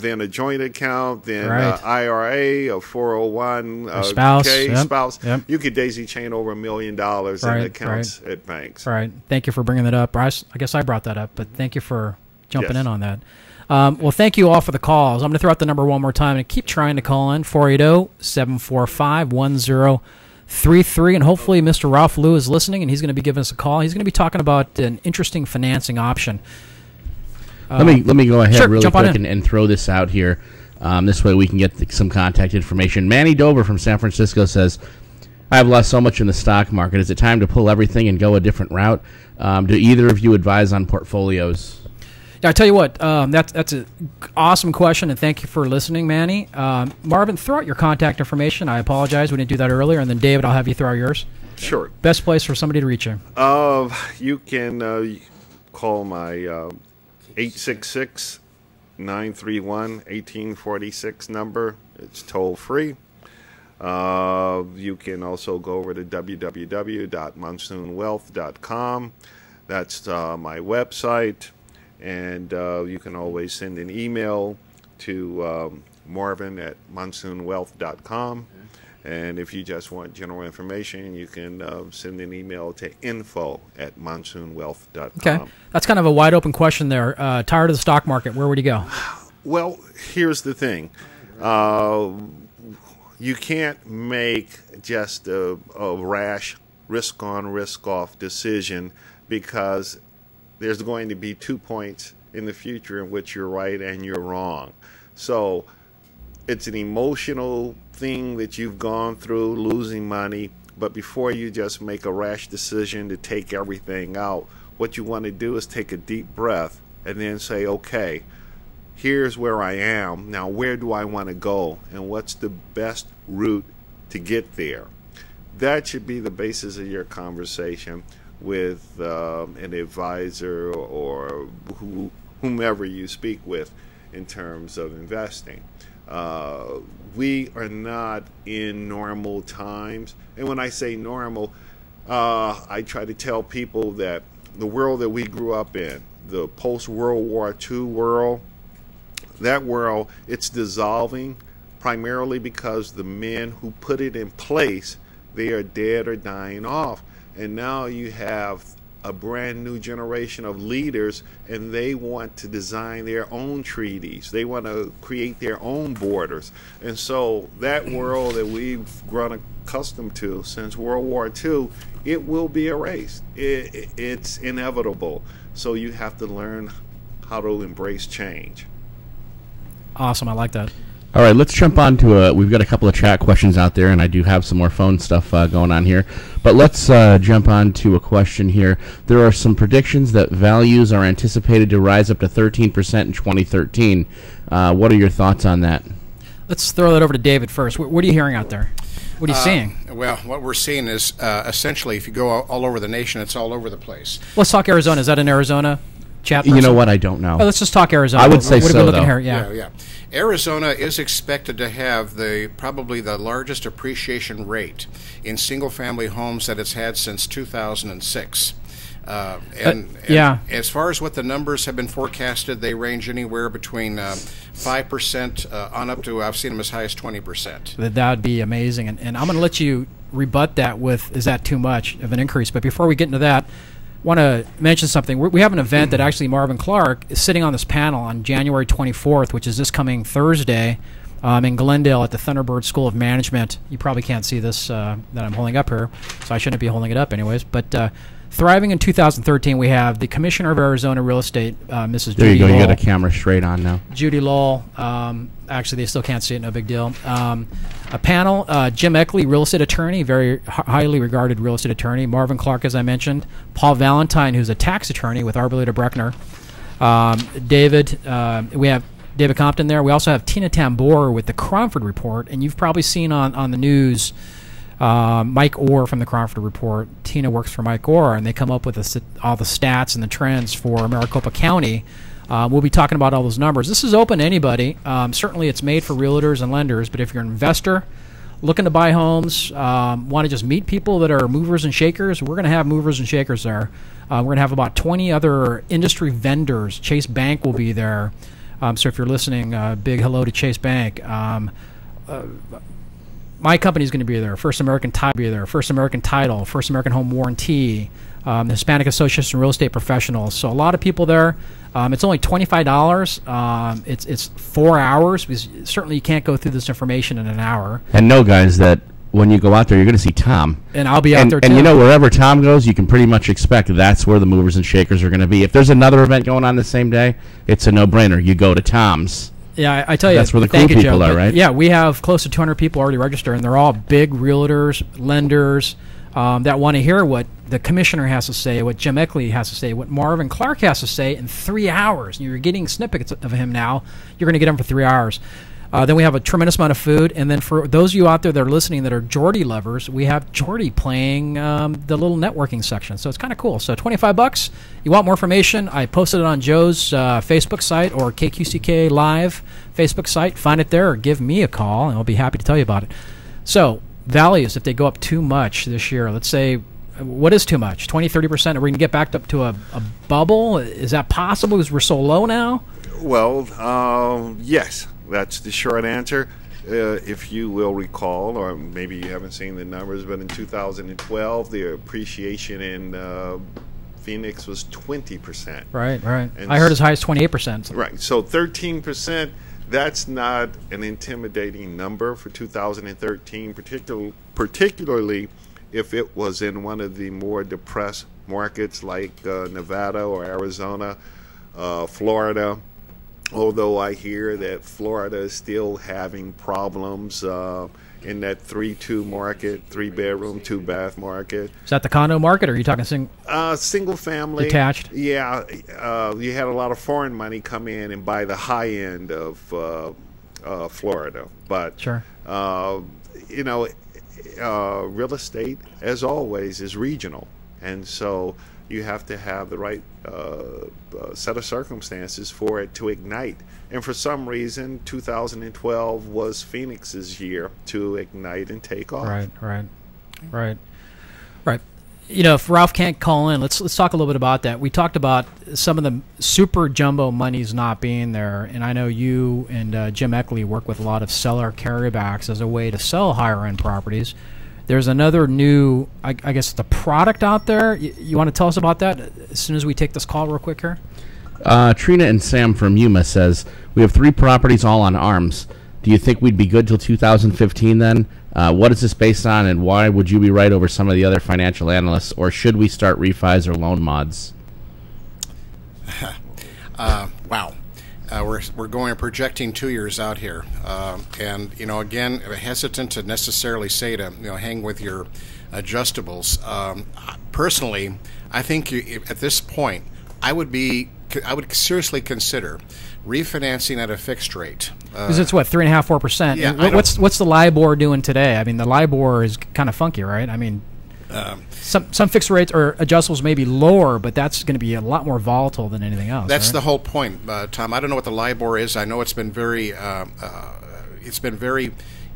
Speaker 4: then a joint account, then IRA, a 401,
Speaker 2: a spouse.
Speaker 4: Yep. You could daisy chain over $1 million in accounts at banks.
Speaker 2: Right. Thank you for bringing that up. I guess I brought that up, but thank you for jumping in on that. Well, thank you all for the calls. I'm going to throw out the number one more time and keep trying to call in, 480-745-1033. And hopefully Mr. Ralph Lou is listening, and he's going to be giving us a call. He's going to be talking about an interesting financing option.
Speaker 3: Let me go ahead
Speaker 2: sure,
Speaker 3: really
Speaker 2: jump on
Speaker 3: quick
Speaker 2: in.
Speaker 3: and throw this out here. This way we can get some contact information. Manny Dover from San Francisco says, I've lost so much in the stock market. Is it time to pull everything and go a different route? Do either of you advise on portfolios?
Speaker 2: Yeah, I tell you what, that's an awesome question, and thank you for listening, Manny. Marvin, throw out your contact information. I apologize, we didn't do that earlier. And then David, I'll have you throw out yours.
Speaker 4: Sure.
Speaker 2: Best place for somebody to reach you.
Speaker 4: You can call my 866-931-1846 number. It's toll free. You can also go over to www.monsoonwealth.com. That's my website. And you can always send an email to Marvin at monsoonwealth.com. And if you just want general information, you can send an email to info@monsoonwealth.com.
Speaker 2: Okay. That's kind of a wide open question there. Tired of the stock market, where would you go?
Speaker 4: Well, here's the thing. You can't make just a rash risk-on, risk-off decision, because there's going to be 2 points in the future in which you're right and you're wrong. So it's an emotional thing that you've gone through, losing money, but before you just make a rash decision to take everything out, what you want to do is take a deep breath and then say, okay, here's where I am. Now, where do I want to go? And what's the best route to get there? That should be the basis of your conversation with an advisor or whomever you speak with in terms of investing. We are not in normal times. And when I say normal, I try to tell people that the world that we grew up in, the post-World War II world, that world, it's dissolving primarily because the men who put it in place, they are dead or dying off. And now you have a brand new generation of leaders, and they want to design their own treaties. They want to create their own borders. And so that world that we've grown accustomed to since World War II, it will be erased. It's inevitable. So you have to learn how to embrace change.
Speaker 2: Awesome, I like that.
Speaker 3: All right, let's jump on to we've got a couple of chat questions out there, and I do have some more phone stuff going on here. But let's jump on to a question here. There are some predictions that values are anticipated to rise up to 13% in 2013. What are your thoughts on that?
Speaker 2: Let's throw that over to David first. What are you hearing out there? What are you seeing?
Speaker 5: Well, what we're seeing is essentially, if you go all over the nation, it's all over the place.
Speaker 2: Let's talk Arizona. Is that in Arizona? Chat person?
Speaker 3: You know what? I don't know.
Speaker 2: Oh, let's just talk Arizona.
Speaker 3: I would say
Speaker 2: what
Speaker 3: so,
Speaker 2: are we looking
Speaker 3: though.
Speaker 2: here? Yeah.
Speaker 5: Yeah. Arizona is expected to have probably the largest appreciation rate in single-family homes that it's had since 2006. And as far as what the numbers have been forecasted, they range anywhere between 5% on up to, I've seen them as high as 20%.
Speaker 2: That would be amazing. And I'm going to let you rebut that with, is that too much of an increase? But before we get into that, want to mention something. We have an event that actually Marvin Clark is sitting on this panel on January 24th, which is this coming Thursday, in Glendale at the Thunderbird School of Management. You probably can't see this that I'm holding up here, so I shouldn't be holding it up anyways. But Thriving in 2013, we have the Commissioner of Arizona Real Estate, Mrs.
Speaker 3: There
Speaker 2: Judy
Speaker 3: you go.
Speaker 2: Lowell.
Speaker 3: You got a camera straight on now.
Speaker 2: Judy Lowell. Actually, they still can't see it. No big deal. A panel, Jim Eckley, real estate attorney, very highly regarded real estate attorney. Marvin Clark, as I mentioned. Paul Valentine, who's a tax attorney with Arboleda Breckner. David, we have David Compton there. We also have Tina Tambor with the Cromford Report. And you've probably seen on the news Mike Orr from the Cromford Report. Tina works for Mike Orr, and they come up with all the stats and the trends for Maricopa County. We'll be talking about all those numbers. This is open to anybody. Certainly it's made for realtors and lenders, but if you're an investor looking to buy homes, want to just meet people that are movers and shakers, we're going to have movers and shakers there. We're going to have about 20 other industry vendors. Chase Bank will be there. So if you're listening, big hello to Chase Bank. My company is going to be there. First American Title will be there. First American Title, First American Home Warranty, the Hispanic Association of Real Estate Professionals. So a lot of people there. It's only $25. It's 4 hours, because certainly you can't go through this information in an hour.
Speaker 3: And no, guys, that when you go out there, you're going to see Tom.
Speaker 2: And I'll be out there, too.
Speaker 3: And, you know, wherever Tom goes, you can pretty much expect that's where the movers and shakers are going to be. If there's another event going on the same day, it's a no-brainer. You go to Tom's.
Speaker 2: Yeah, I tell you.
Speaker 3: That's where the cool people are, right?
Speaker 2: Yeah, we have close to 200 people already registered, and they're all big realtors, lenders, that want to hear what the commissioner has to say, what Jim Eckley has to say, what Marvin Clark has to say in 3 hours. You're getting snippets of him now. You're going to get him for 3 hours. Then we have a tremendous amount of food. And then for those of you out there that are listening that are Geordie lovers, we have Geordie playing the little networking section. So it's kind of cool. So $25. You want more information? I posted it on Joe's Facebook site or KQCK Live Facebook site. Find it there or give me a call, and I'll be happy to tell you about it. So values, if they go up too much this year, let's say, what is too much? 20, 30%? Are we going to get back up to a bubble? Is that possible because we're so low now?
Speaker 4: Well, yes. That's the short answer. If you will recall, or maybe you haven't seen the numbers, but in 2012, the appreciation in Phoenix was 20%.
Speaker 2: Right.
Speaker 4: And
Speaker 2: I heard as high as 28%.
Speaker 4: Right. So 13%, that's not an intimidating number for 2013, particularly if it was in one of the more depressed markets like Nevada or Arizona, Florida. Although I hear that Florida is still having problems in that 3-2 market, 3-bedroom, 2-bath market.
Speaker 2: Is that the condo market, or are you talking
Speaker 4: single family?
Speaker 2: Detached?
Speaker 4: Yeah. You had a lot of foreign money come in and buy the high end of Florida. But,
Speaker 2: sure.
Speaker 4: You know, real estate, as always, is regional. And so you have to have the right set of circumstances for it to ignite. And for some reason, 2012 was Phoenix's year to ignite and take off.
Speaker 2: Right. You know, if Ralph can't call in, let's talk a little bit about that. We talked about some of the super jumbo monies not being there, and I know you and Jim Eckley work with a lot of seller carrybacks as a way to sell higher-end properties. There's another new, I guess, the product out there. You want to tell us about that as soon as we take this call real quick here?
Speaker 3: Trina and Sam from Yuma says, we have 3 properties all on ARMs. Do you think we'd be good till 2015 then? What is this based on, and why would you be right over some of the other financial analysts, or should we start refis or loan mods?
Speaker 5: Wow. We're going projecting 2 years out here, and you know, again, hesitant to necessarily say to hang with your adjustables. Personally, I think at this point, I would seriously consider refinancing at a fixed rate.
Speaker 2: Because it's what, 3.5%, 4%.
Speaker 5: Yeah,
Speaker 2: what's the LIBOR doing today? I mean, the LIBOR is kind of funky, right? I mean, some fixed rates or adjustables may be lower, but that's going to be a lot more volatile than anything else.
Speaker 5: That's
Speaker 2: right?
Speaker 5: the whole point, Tom. I don't know what the LIBOR is. I know it's been very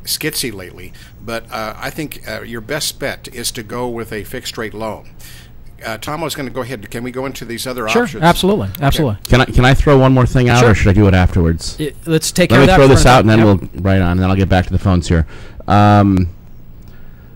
Speaker 5: skitsy lately, but I think your best bet is to go with a fixed rate loan. Tom, I was going to go ahead. Can we go into these other options?
Speaker 2: Sure, absolutely.
Speaker 3: Can I throw one more thing out,
Speaker 2: sure,
Speaker 3: or should I do it afterwards?
Speaker 2: Let's take care of that.
Speaker 3: Let me throw this out, and then we'll right on, and then I'll get back to the phones here.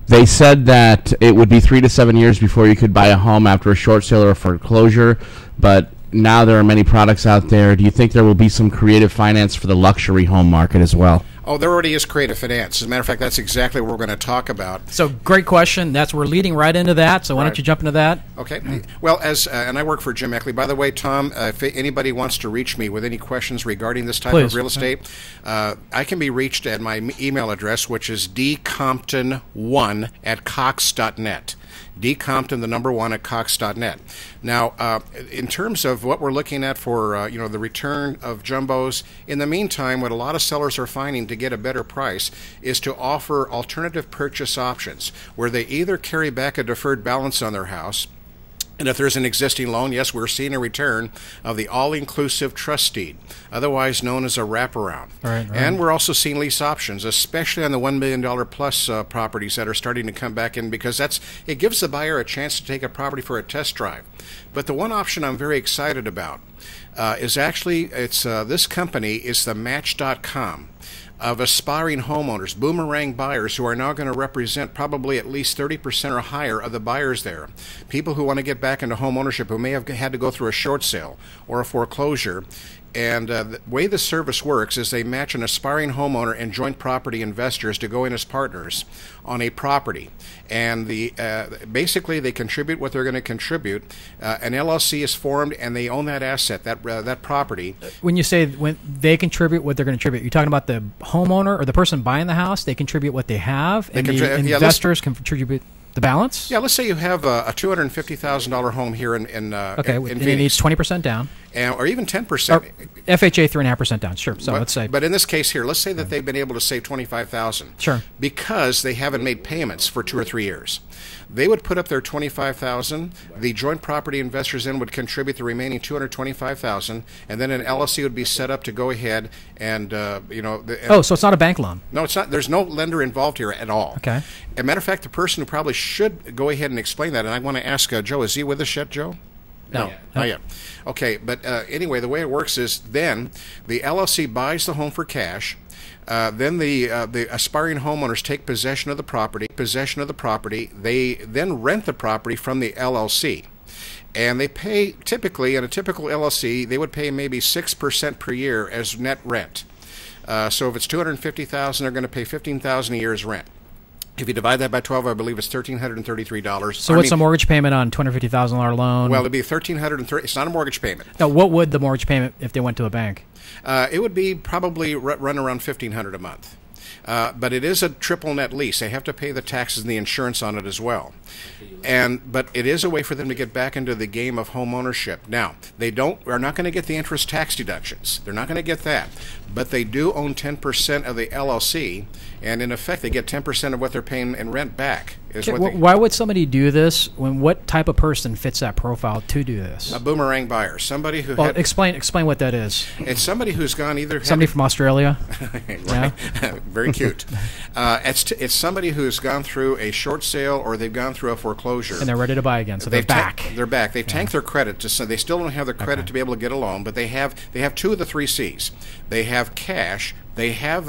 Speaker 3: They said that it would be 3 to 7 years before you could buy a home after a short sale or a foreclosure, but now there are many products out there. Do you think there will be some creative finance for the luxury home market as well?
Speaker 5: Oh, there already is creative finance. As a matter of fact, that's exactly what we're going to talk about.
Speaker 2: So, great question. We're leading right into that. So, why don't you jump into that?
Speaker 5: Okay. Well, and I work for Jim Eckley. By the way, Tom, if anybody wants to reach me with any questions regarding this type of real estate, I can be reached at my email address, which is dcompton1@cox.net. dcompton, the number 1 at cox.net. Now, in terms of what we're looking at for the return of jumbos, in the meantime, what a lot of sellers are finding to get a better price is to offer alternative purchase options where they either carry back a deferred balance on their house, and if there's an existing loan, yes, we're seeing a return of the all-inclusive trust deed, otherwise known as a wraparound.
Speaker 2: Right.
Speaker 5: And we're also seeing lease options, especially on the $1 million plus properties that are starting to come back in, because it gives the buyer a chance to take a property for a test drive. But the one option I'm very excited about is actually, this company is the Match.com of aspiring homeowners, boomerang buyers who are now going to represent probably at least 30% or higher of the buyers there. People who want to get back into home ownership who may have had to go through a short sale or a foreclosure. And the way the service works is they match an aspiring homeowner and joint property investors to go in as partners on a property. And basically they contribute what they're going to contribute. An LLC is formed, and they own that asset, that property.
Speaker 2: When you say when they contribute what they're going to contribute, you're talking about the homeowner or the person buying the house. They contribute what they have, and the investors can contribute the balance.
Speaker 5: Yeah, let's say you have a $250,000 home here in
Speaker 2: it
Speaker 5: Phoenix.
Speaker 2: needs 20% down,
Speaker 5: or even 10%.
Speaker 2: FHA 3.5% down. Sure. So let's say.
Speaker 5: But in this case here, let's say that they've been able to save $25,000.
Speaker 2: Sure.
Speaker 5: Because they haven't made payments for 2 or 3 years. They would put up their $25,000. The joint property investors in would contribute the remaining $225,000, and then an LLC would be set up to go ahead and so
Speaker 2: it's not a bank loan.
Speaker 5: No, it's not. There's no lender involved here at all.
Speaker 2: Okay.
Speaker 5: As a matter of fact, the person who probably should go ahead and explain that, and I want to ask Joe, is he with us yet, Joe? No, not yet. Okay, but anyway, the way it works is then the LLC buys the home for cash. Then the aspiring homeowners take possession of the property. They then rent the property from the LLC. And they pay, typically, in a typical LLC, they would pay maybe 6% per year as net rent. So if it's $250,000, they're going to pay $15,000 a year as rent. If you divide that by 12, I believe it's $1,333.
Speaker 2: So what's a mortgage payment on $250,000 loan?
Speaker 5: Well, it'd be $1,330. It's not a mortgage payment.
Speaker 2: Now, what would the mortgage payment if they went to a bank?
Speaker 5: It would be probably run around $1,500 a month. But it is a triple net lease. They have to pay the taxes and the insurance on it as well. But it is a way for them to get back into the game of home ownership. Now, they are not going to get the interest tax deductions. They're not going to get that. But they do own 10% of the LLC, and in effect, they get 10% of what they're paying in rent back.
Speaker 2: Why would somebody do this? What type of person fits that profile to do this?
Speaker 5: A boomerang buyer, somebody who.
Speaker 2: Well, explain what that is.
Speaker 5: It's somebody who's gone either.
Speaker 2: Somebody from Australia.
Speaker 5: Right. Yeah. Very cute. It's somebody who's gone through a short sale or they've gone through a foreclosure,
Speaker 2: and they're ready to buy again. So they're back.
Speaker 5: They're back. They've tanked their credit. So they still don't have the credit to be able to get a loan, but they have 2 of the 3 C's. They have cash. They have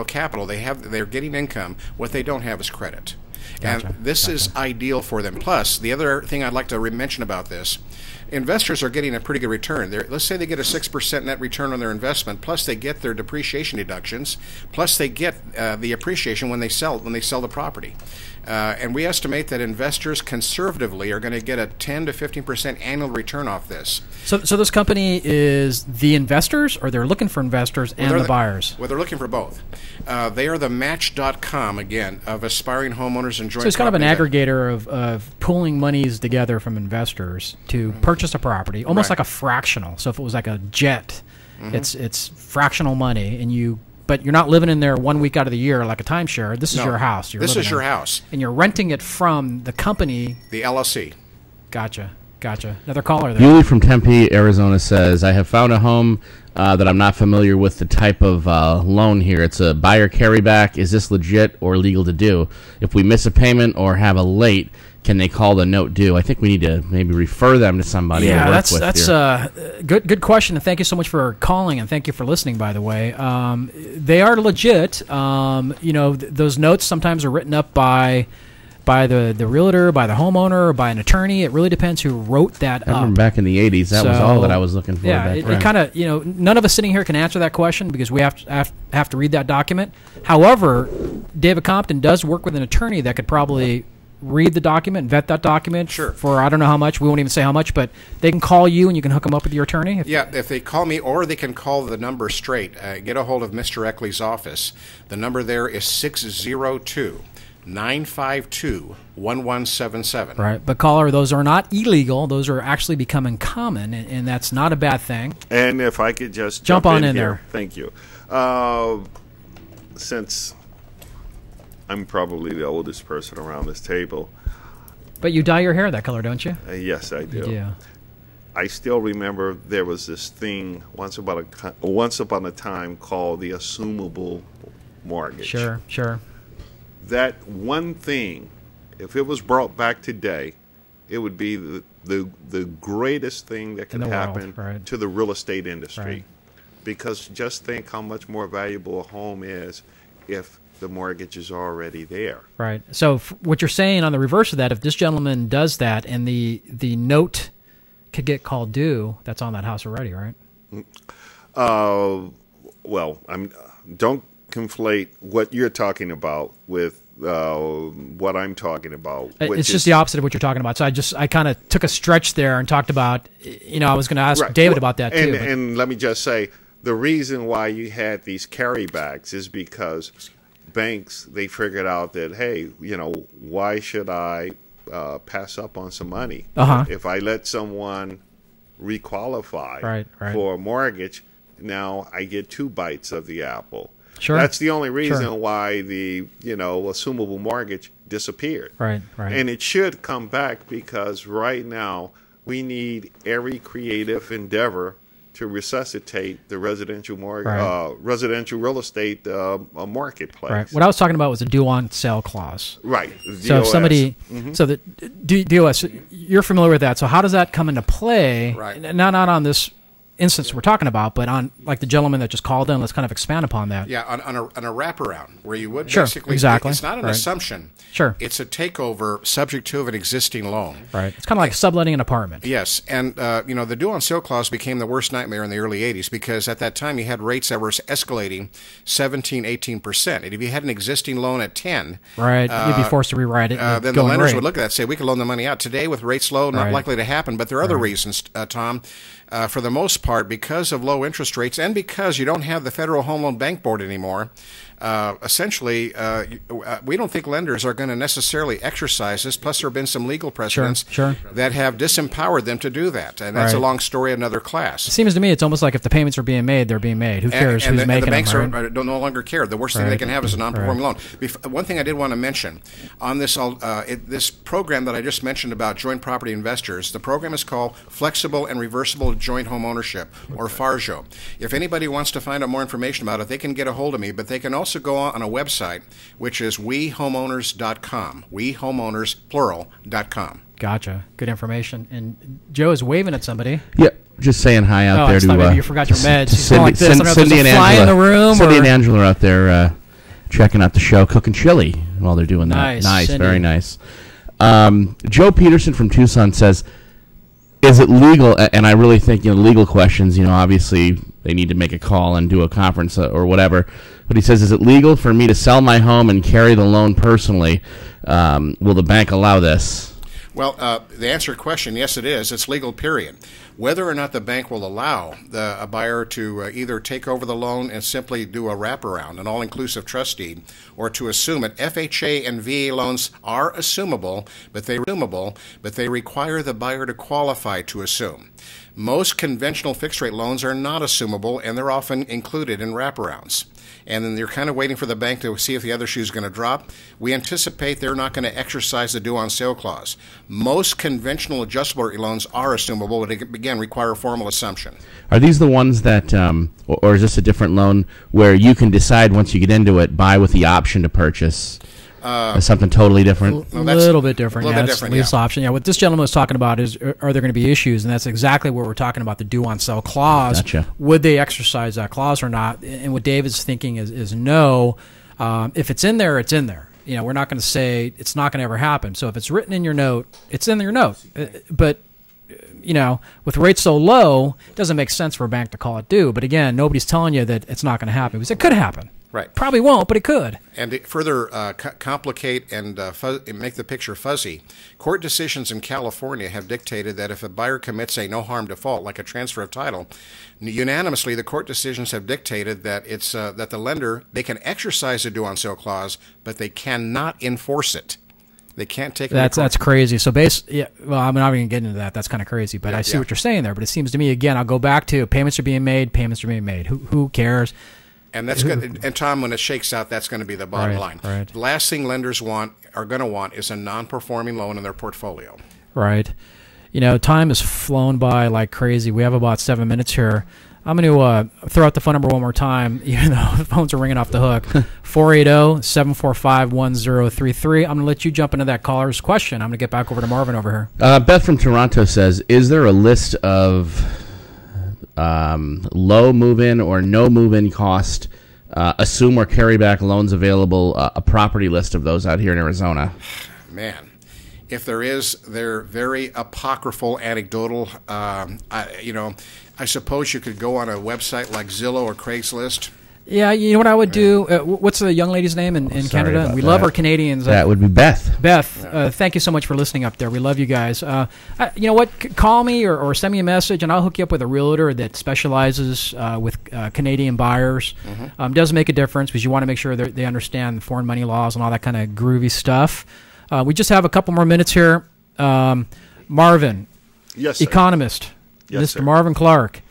Speaker 5: capital. They're getting income. What they don't have is credit.
Speaker 2: Gotcha.
Speaker 5: And this is ideal for them. Plus, the other thing I'd like to mention about this, investors are getting a pretty good return. Let's say they get a 6% net return on their investment, plus they get their depreciation deductions, plus they get the appreciation when they sell the property. And we estimate that investors conservatively are going to get a 10 to 15% annual return off this.
Speaker 2: So this company is the investors, or they're looking for investors and the buyers?
Speaker 5: Well, they're looking for both. They are the Match.com, again, of aspiring homeowners and joint.
Speaker 2: So it's kind of an aggregator of pooling monies together from investors to purchase a property, almost like a fractional. So if it was like a jet, it's fractional money, but you're not living in there 1 week out of the year like a timeshare. This is your house.
Speaker 5: This is your house.
Speaker 2: And you're renting it from the company.
Speaker 5: The LLC.
Speaker 2: Gotcha. Another caller there.
Speaker 3: Julie from Tempe, Arizona says, I have found a home that I'm not familiar with the type of loan here. It's a buyer carryback. Is this legit or legal to do? If we miss a payment or have a late, can they call the note due? I think we need to maybe refer them to somebody.
Speaker 2: Yeah, that's a good question, and thank you so much for calling, and thank you for listening. By the way, they are legit. Those notes sometimes are written up by the realtor, by the homeowner, or by an attorney. It really depends who wrote that up.
Speaker 3: I remember back in the 80s, that was all that I was looking for.
Speaker 2: Yeah, it kind of, none of us sitting here can answer that question because we have to read that document. However, David Compton does work with an attorney that could probably read the document, vet that document for I don't know how much. We won't even say how much, but they can call you and you can hook them up with your attorney.
Speaker 5: If they call me, or they can call the number straight. Get a hold of Mr. Eckley's office. The number there is 602-952-1177.
Speaker 2: Right, but caller, those are not illegal. Those are actually becoming common, and that's not a bad thing.
Speaker 4: And if I could just
Speaker 2: jump on in
Speaker 4: here.
Speaker 2: there.
Speaker 4: Thank you. Since I'm probably the oldest person around this table.
Speaker 2: But you dye your hair that color, don't you?
Speaker 4: Yes, I do.
Speaker 2: Yeah.
Speaker 4: I still remember there was this thing once upon a time called the assumable mortgage.
Speaker 2: Sure.
Speaker 4: That one thing, if it was brought back today, it would be the greatest thing that could happen to the real estate industry.
Speaker 2: Right.
Speaker 4: Because just think how much more valuable a home is if the mortgage is already there.
Speaker 2: Right. So what you're saying on the reverse of that, if this gentleman does that and the note could get called due, that's on that house already, right?
Speaker 4: Well, don't conflate what you're talking about with what I'm talking about.
Speaker 2: It's just the opposite of what you're talking about. So I kind of took a stretch there and talked about, I was going to ask David about that too.
Speaker 4: And let me just say, the reason why you had these carrybacks is because banks, they figured out that, hey, why should I pass up on some money? If I let someone requalify for a mortgage, now I get 2 bites of the apple.
Speaker 2: Sure.
Speaker 4: That's the only reason why the assumable mortgage disappeared.
Speaker 2: Right.
Speaker 4: And it should come back, because right now we need every creative endeavor to resuscitate the residential residential real estate marketplace.
Speaker 2: Right. What I was talking about was a due on sale clause.
Speaker 4: Right.
Speaker 2: So if somebody, so the DOS, you're familiar with that. So how does that come into play?
Speaker 5: Right.
Speaker 2: Not on this instance we're talking about, but on like the gentleman that just called in. Let's kind of expand upon that.
Speaker 5: Yeah, on a wraparound where you would
Speaker 2: Sure,
Speaker 5: basically
Speaker 2: exactly.
Speaker 5: It's not an assumption.
Speaker 2: Sure.
Speaker 5: It's a takeover subject to an existing loan.
Speaker 2: Right. It's kind of like subletting an apartment.
Speaker 5: Yes, and the due on sale clause became the worst nightmare in the early 80s, because at that time you had rates that were escalating 17, 18%. And if you had an existing loan at 10,
Speaker 2: you'd be forced to rewrite it.
Speaker 5: Then the lenders would look at that and say, we could loan the money out. Today, with rates low, not likely to happen. But there are other reasons, Tom. For the most part, because of low interest rates and because you don't have the Federal Home Loan Bank Board anymore, essentially, we don't think lenders are going to necessarily exercise this. Plus, there have been some legal precedents that have disempowered them to do that. And that's a long story, another class.
Speaker 2: It seems to me it's almost like if the payments are being made, they're being made. Who cares who's making them?
Speaker 5: And the banks don't no longer care. The worst thing they can have is a non-performing loan. One thing I did want to mention on this this program that I just mentioned about joint property investors, the program is called Flexible and Reversible Joint Home Ownership, or FARJO. If anybody wants to find out more information about it, they can get a hold of me, but they can also go on a website, which is wehomeowners.com, wehomeowners.com.
Speaker 2: Gotcha. Good information. And Joe is waving at somebody.
Speaker 3: Yeah, just saying hi out there to.
Speaker 2: Maybe you forgot your meds.
Speaker 3: Cindy and Angela.
Speaker 2: In the room.
Speaker 3: Cindy and Angela are out there checking out the show, cooking chili while they're doing that. Nice,
Speaker 2: Cindy.
Speaker 3: Very nice. Joe Peterson from Tucson says, is it legal? And I really think, legal questions, obviously they need to make a call and do a conference or whatever. But he says, is it legal for me to sell my home and carry the loan personally? Will the bank allow this?
Speaker 5: Well, the answer to your question, yes, it is. It's legal, period. Whether or not the bank will allow a buyer to either take over the loan and simply do a wraparound, an all-inclusive trust deed, or to assume it, FHA and VA loans are assumable, but they require the buyer to qualify to assume. Most conventional fixed-rate loans are not assumable, and they're often included in wraparounds. And then you're kind of waiting for the bank to see if the other shoe is going to drop. We anticipate they're not going to exercise the due on sale clause. Most conventional adjustable rate loans are assumable, but again require a formal assumption.
Speaker 3: Are these the ones that, or is this a different loan where you can decide once you get into it, buy with the option to purchase? Something totally different?
Speaker 2: A little bit different.
Speaker 5: Lease
Speaker 2: option. Yeah, what this gentleman was talking about is, are there going to be issues? And that's exactly what we're talking about, the due on sale clause.
Speaker 3: Gotcha.
Speaker 2: Would they exercise that clause or not? And what David's thinking is no. If it's in there, it's in there. We're not going to say it's not going to ever happen. So if it's written in your note, it's in your note. But with rates so low, it doesn't make sense for a bank to call it due. But again, nobody's telling you that it's not going to happen, because it could happen.
Speaker 5: Right.
Speaker 2: Probably won't, but it could.
Speaker 5: And to further complicate and make the picture fuzzy, court decisions in California have dictated that if a buyer commits a no-harm default, like a transfer of title, unanimously the court decisions have dictated that it's that the lender, they can exercise the due on sale clause, but they cannot enforce it. They can't take it.
Speaker 2: That's crazy. So I'm not even getting into that. That's kind of crazy. But I see what you're saying there. But it seems to me, again, I'll go back to payments are being made. Who cares?
Speaker 5: And that's good. And Tom, when it shakes out, that's going to be the bottom line.
Speaker 2: Right.
Speaker 5: The last thing lenders are going to want is a non-performing loan in their portfolio.
Speaker 2: Right. Time has flown by like crazy. We have about 7 minutes here. I'm going to throw out the phone number one more time, even though the phones are ringing off the hook. 480-745-1033. I'm going to let you jump into that caller's question. I'm going to get back over to Marvin over here.
Speaker 3: Beth from Toronto says, is there a list of low move-in or no move-in cost, assume or carry back loans available, a property list of those out here in Arizona?
Speaker 5: Man, If there is, they're very apocryphal, anecdotal. I suppose you could go on a website like Zillow or Craigslist.
Speaker 2: Yeah, you know what I would do? What's the young lady's name in Canada? We love our Canadians.
Speaker 3: That would be Beth.
Speaker 2: Beth, thank you so much for listening up there. We love you guys. You know what? Call me or send me a message, and I'll hook you up with a realtor that specializes with Canadian buyers. Does make a difference because you want to make sure they understand the foreign money laws and all that kind of groovy stuff. We just have a couple more minutes here. Marvin,
Speaker 4: Yes, sir.
Speaker 2: economist,
Speaker 4: Yes,
Speaker 2: Mr.
Speaker 4: sir.
Speaker 2: Marvin Clark.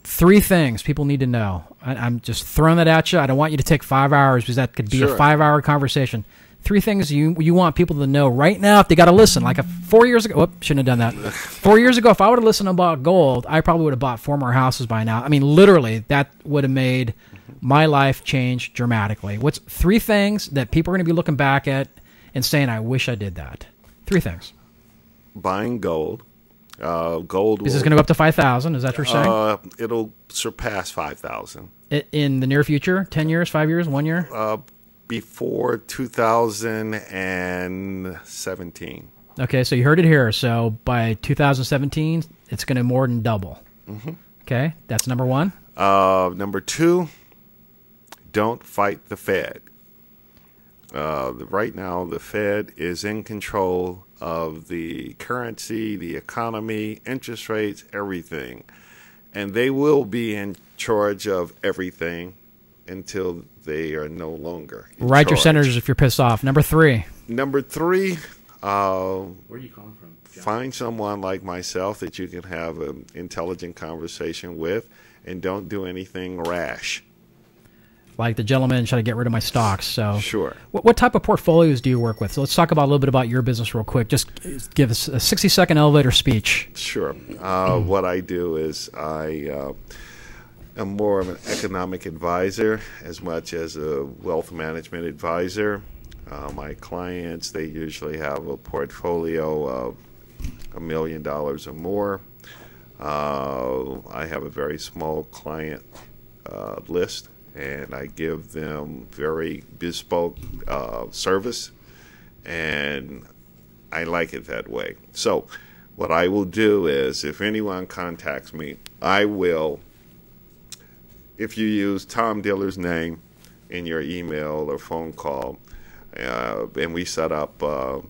Speaker 2: 3 things people need to know. I'm just throwing that at you. I don't want you to take 5 hours because that could be a
Speaker 4: Sure.
Speaker 2: 5-hour conversation. 3 things you want people to know right now if they got to listen. Like 4 years ago, shouldn't have done that. 4 years ago, if I would have listened about gold, I probably would have bought 4 more houses by now. I mean, literally, that would have made my life change dramatically. What's 3 things that people are going to be looking back at and saying, I wish I did that? 3 things.
Speaker 4: Buying gold. Gold.
Speaker 2: Is this going to go up to 5,000? Is that what you're saying?
Speaker 4: It'll surpass 5,000
Speaker 2: In the near future? 10 years, 5 years, 1 year?
Speaker 4: before 2017.
Speaker 2: Okay, so you heard it here. So by 2017, it's going to more than double. Okay, that's number 1.
Speaker 4: Number 2, don't fight the Fed. Right now, the Fed is in control of the currency, the economy, interest rates, everything. And they will be in charge of everything until they are no longer in
Speaker 2: Write your
Speaker 4: charge.
Speaker 2: senators if you're pissed off. Number 3.
Speaker 4: Number 3,
Speaker 3: Where are you calling from?
Speaker 4: find someone like myself that you can have an intelligent conversation with, and don't do anything rash.
Speaker 2: Like the gentleman trying to get rid of my stocks. So
Speaker 4: Sure.
Speaker 2: What type of portfolios do you work with? So let's talk about a little bit about your business real quick. Just give us a 60-second elevator speech.
Speaker 4: Sure. What I do is I am more of an economic advisor as much as a wealth management advisor. My clients, they usually have a portfolio of $1 million or more. I have a very small client list, and I give them very bespoke service, and I like it that way. So what I will do is, if anyone contacts me, I will, if you use Tom Diller's name in your email or phone call, and we set up a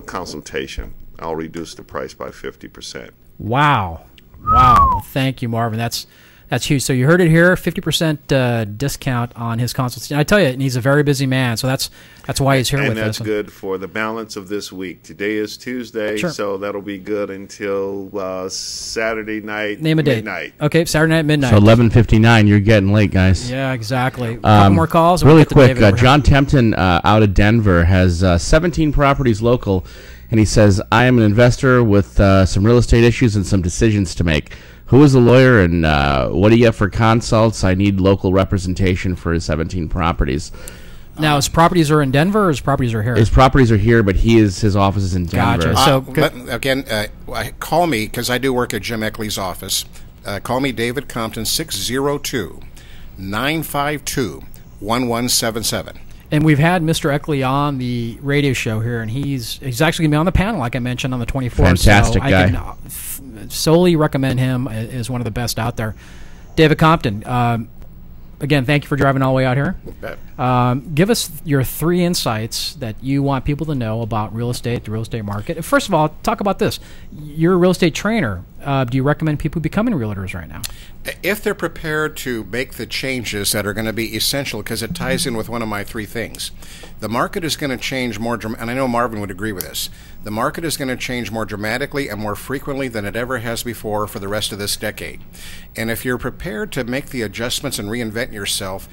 Speaker 4: consultation, I'll reduce the price by 50%.
Speaker 2: Wow. Well, thank you, Marvin. That's huge. So you heard it here, 50% discount on his consultation. I tell you, and he's a very busy man, so that's why he's here with us.
Speaker 4: And that's good for the balance of this week. Today is Tuesday,
Speaker 2: Sure.
Speaker 4: so that'll be good until Saturday night,
Speaker 2: Name a date.
Speaker 4: midnight.
Speaker 2: Okay, Saturday night, midnight.
Speaker 3: So 11:59. You're getting late, guys.
Speaker 2: Yeah, exactly. Couple more calls. and we'll
Speaker 3: Really
Speaker 2: get to
Speaker 3: quick,
Speaker 2: David over here.
Speaker 3: John Tempton out of Denver has 17 properties local, and he says, I am an investor with some real estate issues and some decisions to make. Who is the lawyer, and what do you get for consults? I need local representation for his 17 properties.
Speaker 2: Now, his properties are in Denver or his properties are here?
Speaker 3: His properties are here, but his office is in Denver.
Speaker 2: Gotcha. So,
Speaker 5: Call me, because I do work at Jim Eckley's office. Call me, David Compton, 602-952-1177.
Speaker 2: and we've had Mr. Eckley on the radio show here, and he's actually going to be on the panel, like I mentioned, on the 24th.
Speaker 3: Fantastic
Speaker 2: so
Speaker 3: guy.
Speaker 2: I can solely recommend him as one of the best out there. David Compton, again, thank you for driving all the way out here. Give us your 3 insights that you want people to know about real estate, the real estate market. First of all, talk about this. You're a real estate trainer. Do you recommend people becoming realtors right now?
Speaker 5: If they're prepared to make the changes that are going to be essential, because it ties in with one of my 3 things. The market is going to change more, and I know Marvin would agree with this. The market is going to change more dramatically and more frequently than it ever has before for the rest of this decade. And if you're prepared to make the adjustments and reinvent yourself,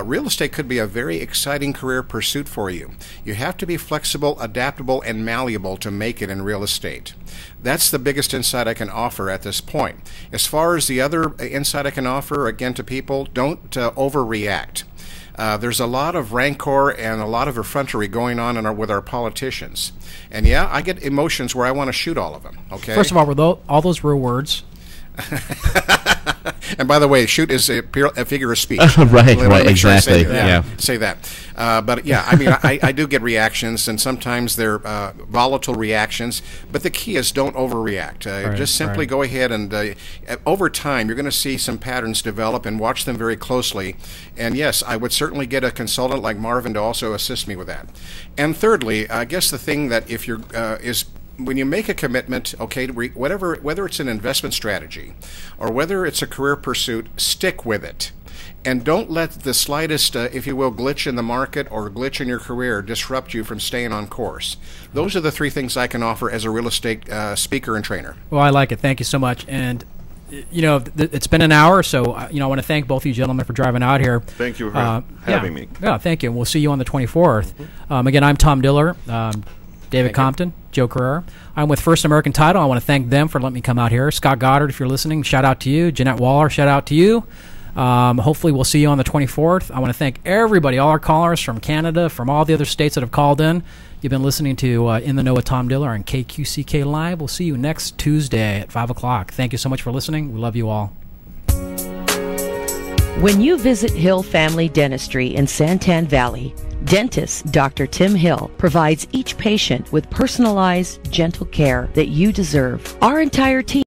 Speaker 5: real estate could be a very exciting career pursuit for you. You have to be flexible, adaptable, and malleable to make it in real estate. That's the biggest insight I can offer at this point. As far as the other insight I can offer, again, to people, don't overreact. There's a lot of rancor and a lot of effrontery going on with our politicians. And yeah, I get emotions where I want to shoot all of them. Okay.
Speaker 2: First of all, were all those real words?
Speaker 5: And by the way, shoot is a figure of speech.
Speaker 3: Right, exactly.
Speaker 5: Say that. But yeah, I mean, I do get reactions, and sometimes they're volatile reactions. But the key is don't overreact. Just simply go ahead and over time, you're going to see some patterns develop, and watch them very closely. And yes, I would certainly get a consultant like Marvin to also assist me with that. And thirdly, I guess the thing that if you're is when you make a commitment, okay, to whether it's an investment strategy or whether it's a career pursuit, stick with it. And don't let the slightest, if you will, glitch in the market or glitch in your career disrupt you from staying on course. Those are the three things I can offer as a real estate speaker and trainer.
Speaker 2: Well, I like it. Thank you so much. And you know, it's been an hour, so I want to thank both of you gentlemen for driving out here.
Speaker 4: Thank you for having me.
Speaker 2: Yeah, thank you. We'll see you on the 24th. Again, I'm Tom Diller, David Compton, Joe Carrera. I'm with First American Title. I want to thank them for letting me come out here. Scott Goddard, if you're listening, shout out to you. Jeanette Waller, shout out to you. Hopefully we'll see you on the 24th. I want to thank everybody, all our callers from Canada, from all the other states that have called in. You've been listening to In the Know with Tom Diller on KQCK Live. We'll see you next Tuesday at 5 o'clock. Thank you so much for listening. We love you all.
Speaker 6: When you visit Hill Family Dentistry in Santan Valley, dentist Dr. Tim Hill provides each patient with personalized, gentle care that you deserve. Our entire team